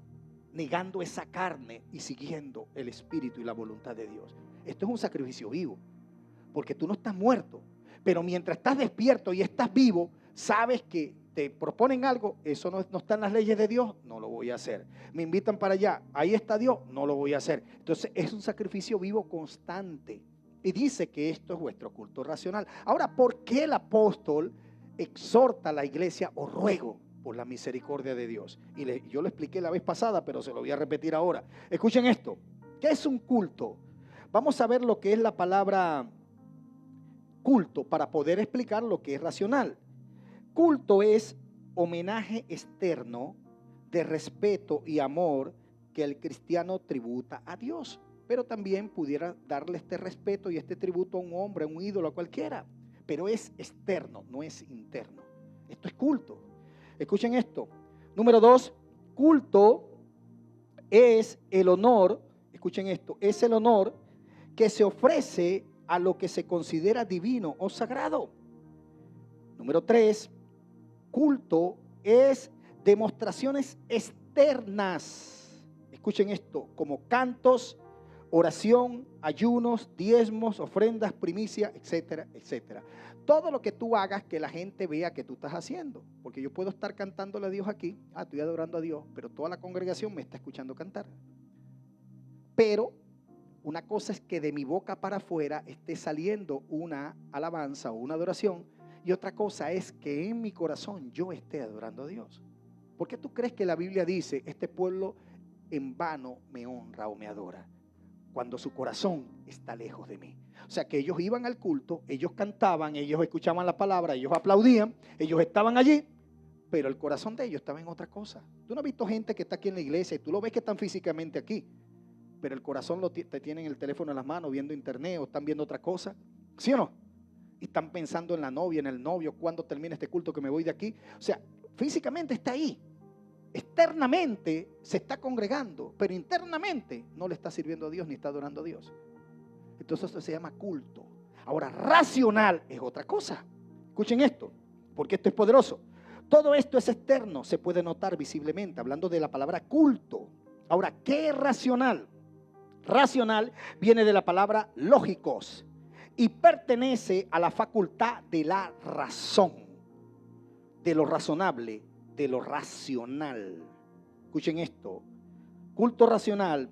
Speaker 1: negando esa carne y siguiendo el espíritu y la voluntad de Dios. Esto es un sacrificio vivo, porque tú no estás muerto, pero mientras estás despierto y estás vivo, sabes que te proponen algo, eso no está en las leyes de Dios, no lo voy a hacer. Me invitan para allá, ahí está Dios, no lo voy a hacer. Entonces es un sacrificio vivo constante y dice que esto es vuestro culto racional. Ahora, ¿por qué el apóstol exhorta a la iglesia? Os ruego por la misericordia de Dios. Y yo lo expliqué la vez pasada, pero se lo voy a repetir ahora. Escuchen esto. ¿Qué es un culto? Vamos a ver lo que es la palabra culto para poder explicar lo que es racional. Culto es homenaje externo de respeto y amor que el cristiano tributa a Dios, pero también pudiera darle este respeto y este tributo a un hombre, a un ídolo, a cualquiera. Pero es externo, no es interno. Esto es culto. Escuchen esto. Número 2, culto es el honor, escuchen esto, es el honor que se ofrece a lo que se considera divino o sagrado. Número 3, culto es demostraciones externas. Escuchen esto, como cantos, oración, ayunos, diezmos, ofrendas, primicias, etcétera, etcétera. Todo lo que tú hagas que la gente vea que tú estás haciendo. Porque yo puedo estar cantándole a Dios aquí, estoy adorando a Dios, pero toda la congregación me está escuchando cantar. Pero una cosa es que de mi boca para afuera esté saliendo una alabanza o una adoración, y otra cosa es que en mi corazón yo esté adorando a Dios. ¿Por qué tú crees que la Biblia dice, este pueblo en vano me honra o me adora? Cuando su corazón está lejos de mí. O sea que ellos iban al culto, ellos cantaban, ellos escuchaban la palabra, ellos aplaudían, ellos estaban allí, pero el corazón de ellos estaba en otra cosa. Tú no has visto gente que está aquí en la iglesia y tú lo ves que están físicamente aquí, pero el corazón te tienen el teléfono en las manos viendo internet o están viendo otra cosa, ¿sí o no? Y están pensando en la novia, en el novio, cuándo termina este culto que me voy de aquí. O sea, físicamente está ahí. Externamente se está congregando, pero internamente no le está sirviendo a Dios ni está adorando a Dios. Entonces esto se llama culto. Ahora, racional es otra cosa. Escuchen esto, porque esto es poderoso. Todo esto es externo, se puede notar visiblemente, hablando de la palabra culto. Ahora, ¿qué es racional? Racional viene de la palabra lógicos y pertenece a la facultad de la razón, de lo razonable, de lo racional. Escuchen esto, Culto racional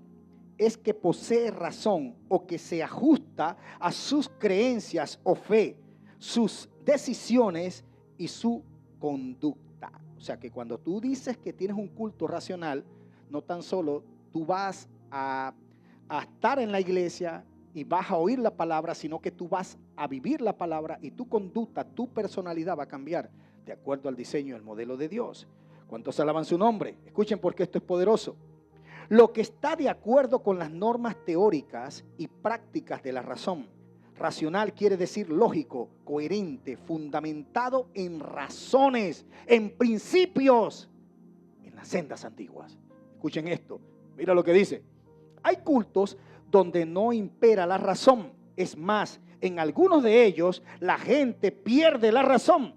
Speaker 1: es que posee razón o que se ajusta a sus creencias o fe, sus decisiones y su conducta. O sea que cuando tú dices que tienes un culto racional, no tan solo tú vas a estar en la iglesia y vas a oír la palabra, sino que tú vas a vivir la palabra y tu conducta, tu personalidad va a cambiar de acuerdo al diseño, al modelo de Dios. ¿Cuántos alaban su nombre? Escuchen porque esto es poderoso. Lo que está de acuerdo con las normas teóricas y prácticas de la razón. Racional quiere decir lógico, coherente, fundamentado en razones, en principios, en las sendas antiguas. Escuchen esto, mira lo que dice. Hay cultos donde no impera la razón. Es más, en algunos de ellos la gente pierde la razón.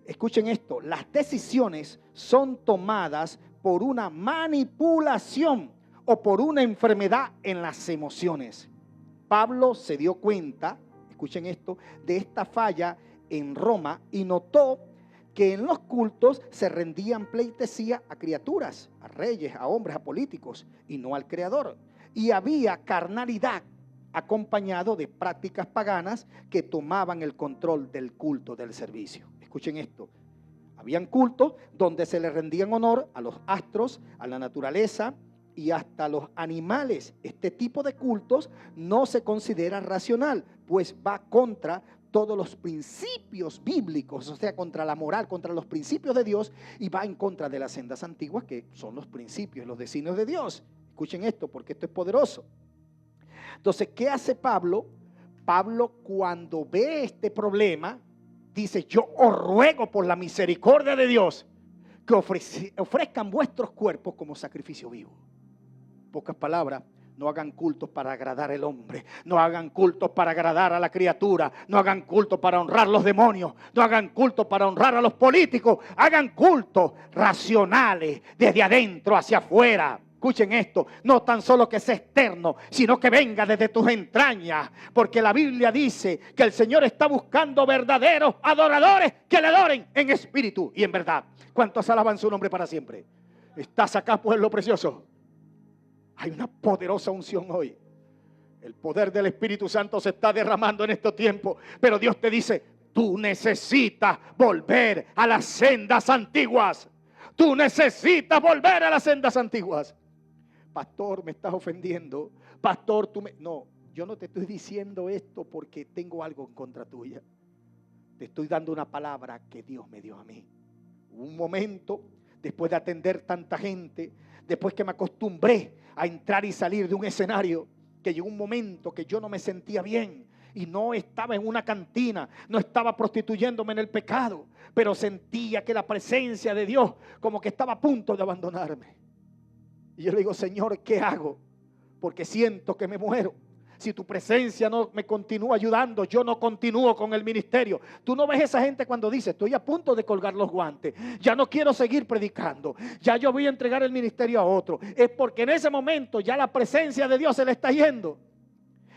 Speaker 1: Escuchen esto, las decisiones son tomadas por una manipulación o por una enfermedad en las emociones. Pablo se dio cuenta, escuchen esto, de esta falla en Roma y notó que en los cultos se rendían pleitesía a criaturas, a reyes, a hombres, a políticos y no al Creador. Y había carnalidad acompañado de prácticas paganas que tomaban el control del culto, del servicio. Escuchen esto. Habían cultos donde se le rendían honor a los astros, a la naturaleza y hasta a los animales. Este tipo de cultos no se considera racional, pues va contra todos los principios bíblicos, o sea, contra la moral, contra los principios de Dios, y va en contra de las sendas antiguas, que son los principios, los designios de Dios. Escuchen esto, porque esto es poderoso. Entonces, ¿qué hace Pablo? Pablo, cuando ve este problema, dice: yo os ruego por la misericordia de Dios que ofrezcan vuestros cuerpos como sacrificio vivo. Pocas palabras, no hagan cultos para agradar al hombre, no hagan cultos para agradar a la criatura, no hagan cultos para honrar los demonios, no hagan cultos para honrar a los políticos, hagan cultos racionales desde adentro hacia afuera. Escuchen esto, no tan solo que sea externo, sino que venga desde tus entrañas, porque la Biblia dice que el Señor está buscando verdaderos adoradores que le adoren en espíritu y en verdad. ¿Cuántos alaban su nombre para siempre? ¿Estás acá, pueblo precioso? Hay una poderosa unción hoy. El poder del Espíritu Santo se está derramando en estos tiempos, pero Dios te dice: tú necesitas volver a las sendas antiguas. Tú necesitas volver a las sendas antiguas. Pastor, me estás ofendiendo. Pastor, No, yo no te estoy diciendo esto porque tengo algo en contra tuya. Te estoy dando una palabra que Dios me dio a mí. Hubo un momento, después de atender tanta gente, después que me acostumbré a entrar y salir de un escenario, que llegó un momento que yo no me sentía bien. Y no estaba en una cantina, no estaba prostituyéndome en el pecado, pero sentía que la presencia de Dios como que estaba a punto de abandonarme. Y yo le digo: Señor, ¿qué hago? Porque siento que me muero. Si tu presencia no me continúa ayudando, yo no continúo con el ministerio. Tú no ves esa gente cuando dice: estoy a punto de colgar los guantes, ya no quiero seguir predicando, ya yo voy a entregar el ministerio a otro. Es porque en ese momento ya la presencia de Dios se le está yendo.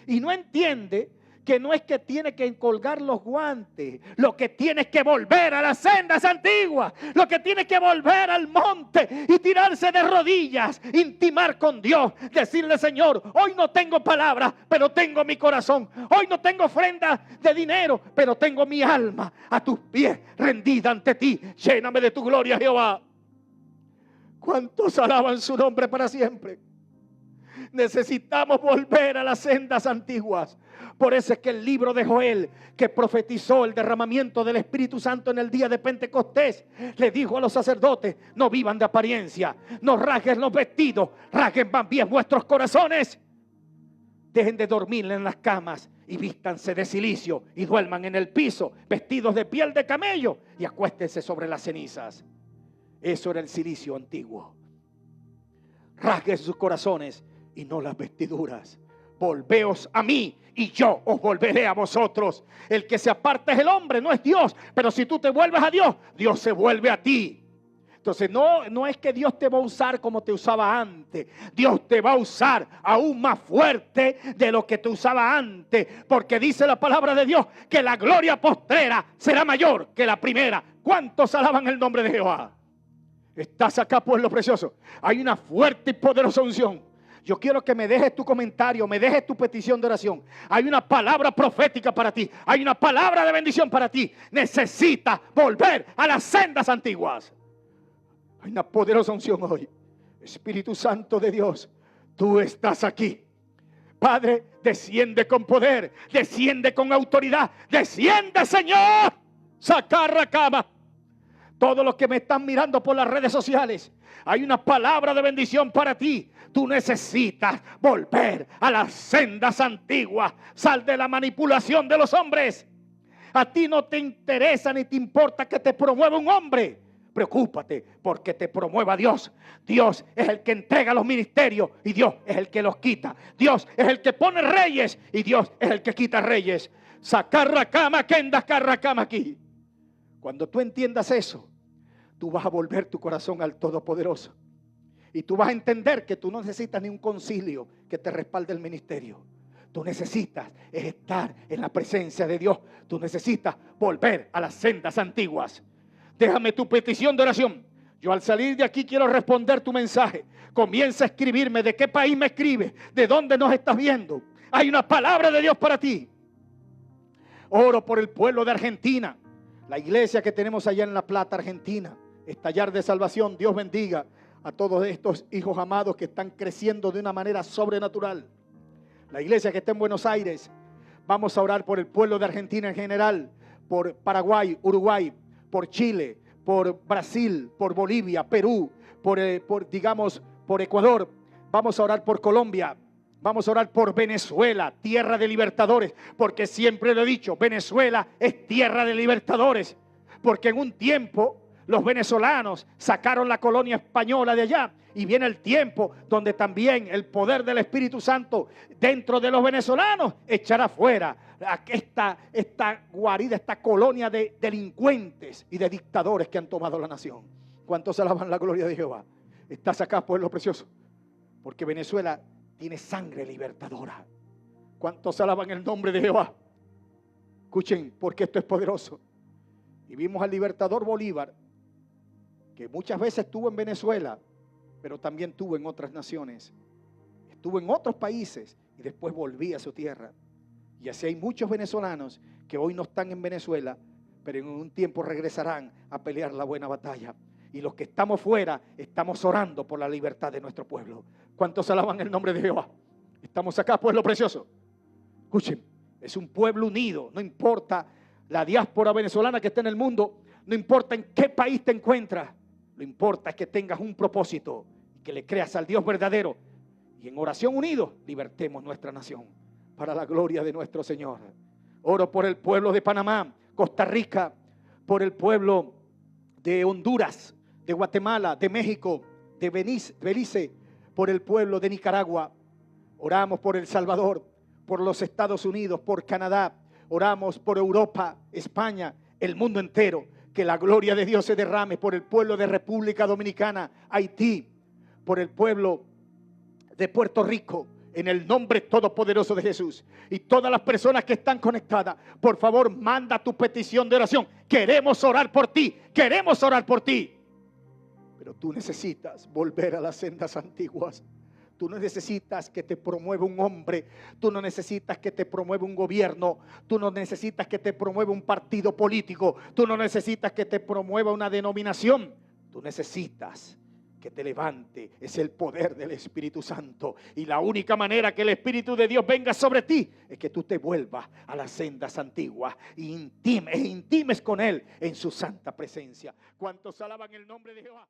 Speaker 1: Y no entiende que no es que tiene que colgar los guantes, lo que tiene es que volver a las sendas antiguas, lo que tiene que volver al monte y tirarse de rodillas, intimar con Dios, decirle: Señor, hoy no tengo palabras, pero tengo mi corazón, hoy no tengo ofrenda de dinero, pero tengo mi alma a tus pies rendida ante ti, lléname de tu gloria, Jehová. ¿Cuántos alaban su nombre para siempre? Necesitamos volver a las sendas antiguas. Por eso es que el libro de Joel, que profetizó el derramamiento del Espíritu Santo en el día de Pentecostés, le dijo a los sacerdotes: no vivan de apariencia, no rasguen los vestidos, rasguen más bien vuestros corazones. Dejen de dormir en las camas y vístanse de cilicio y duerman en el piso, vestidos de piel de camello, y acuéstense sobre las cenizas. Eso era el cilicio antiguo. Rasguen sus corazones y no las vestiduras. Volveos a mí y yo os volveré a vosotros. El que se aparta es el hombre, no es Dios. Pero si tú te vuelves a Dios, Dios se vuelve a ti. Entonces no es que Dios te va a usar como te usaba antes. Dios te va a usar aún más fuerte de lo que te usaba antes. Porque dice la palabra de Dios que la gloria postrera será mayor que la primera. ¿Cuántos alaban el nombre de Jehová?
Speaker 2: Estás acá, pueblo precioso. Hay una fuerte y poderosa unción. Yo quiero que me dejes tu comentario, me dejes tu petición de oración. Hay una palabra profética para ti. Hay una palabra de bendición para ti. Necesitas volver a las sendas antiguas. Hay una poderosa unción hoy. Espíritu Santo de Dios, tú estás aquí. Padre, desciende con poder, desciende con autoridad, desciende, Señor. Sacarra cama. Todos los que me están mirando por las redes sociales, hay una palabra de bendición para ti. Tú necesitas volver a las sendas antiguas. Sal de la manipulación de los hombres. A ti no te interesa ni te importa que te promueva un hombre. Preocúpate porque te promueva Dios. Dios es el que entrega los ministerios y Dios es el que los quita. Dios es el que pone reyes y Dios es el que quita reyes. Sacarra cama, kendas carra cama aquí. Cuando tú entiendas eso, tú vas a volver tu corazón al Todopoderoso. Y tú vas a entender que tú no necesitas ni un concilio que te respalde el ministerio. Tú necesitas estar en la presencia de Dios. Tú necesitas volver a las sendas antiguas. Déjame tu petición de oración. Yo al salir de aquí quiero responder tu mensaje. Comienza a escribirme de qué país me escribes, de dónde nos estás viendo. Hay una palabra de Dios para ti. Oro por el pueblo de Argentina. La iglesia que tenemos allá en La Plata, Argentina. Estallar de salvación. Dios bendiga a todos estos hijos amados que están creciendo de una manera sobrenatural. La iglesia que está en Buenos Aires. Vamos a orar por el pueblo de Argentina en general. Por Paraguay, Uruguay, por Chile, por Brasil, por Bolivia, Perú, por Ecuador. Vamos a orar por Colombia. Vamos a orar por Venezuela, tierra de libertadores, porque siempre lo he dicho, Venezuela es tierra de libertadores, porque en un tiempo los venezolanos sacaron la colonia española de allá y viene el tiempo donde también el poder del Espíritu Santo dentro de los venezolanos echará fuera esta guarida, esta colonia de delincuentes y de dictadores que han tomado la nación. ¿Cuántos alaban la gloria de Jehová? Estás acá, pueblo precioso, porque Venezuela tiene sangre libertadora. ¿Cuántos alaban el nombre de Jehová? Escuchen, porque esto es poderoso. Y vimos al libertador Bolívar, que muchas veces estuvo en Venezuela, pero también estuvo en otras naciones. Estuvo en otros países y después volvía a su tierra. Y así hay muchos venezolanos que hoy no están en Venezuela, pero en un tiempo regresarán a pelear la buena batalla. Y los que estamos fuera, estamos orando por la libertad de nuestro pueblo. ¿Cuántos alaban el nombre de Jehová? Estamos acá, pueblo precioso. Escuchen, es un pueblo unido. No importa la diáspora venezolana que esté en el mundo, no importa en qué país te encuentras. Lo importa es que tengas un propósito y que le creas al Dios verdadero. Y en oración unidos, libertemos nuestra nación para la gloria de nuestro Señor. Oro por el pueblo de Panamá, Costa Rica, por el pueblo de Honduras, de Guatemala, de México, de Belice, por el pueblo de Nicaragua. Oramos por El Salvador, por los Estados Unidos, por Canadá. Oramos por Europa, España, el mundo entero. Que la gloria de Dios se derrame por el pueblo de República Dominicana, Haití, por el pueblo de Puerto Rico, en el nombre todopoderoso de Jesús. Y todas las personas que están conectadas, por favor, manda tu petición de oración. Queremos orar por ti, queremos orar por ti. Pero tú necesitas volver a las sendas antiguas. Tú no necesitas que te promueva un hombre. Tú no necesitas que te promueva un gobierno. Tú no necesitas que te promueva un partido político. Tú no necesitas que te promueva una denominación. Tú necesitas que te levante. Es el poder del Espíritu Santo. Y la única manera que el Espíritu de Dios venga sobre ti es que tú te vuelvas a las sendas antiguas e intimes con Él en su santa presencia. ¿Cuántos alaban el nombre de Jehová?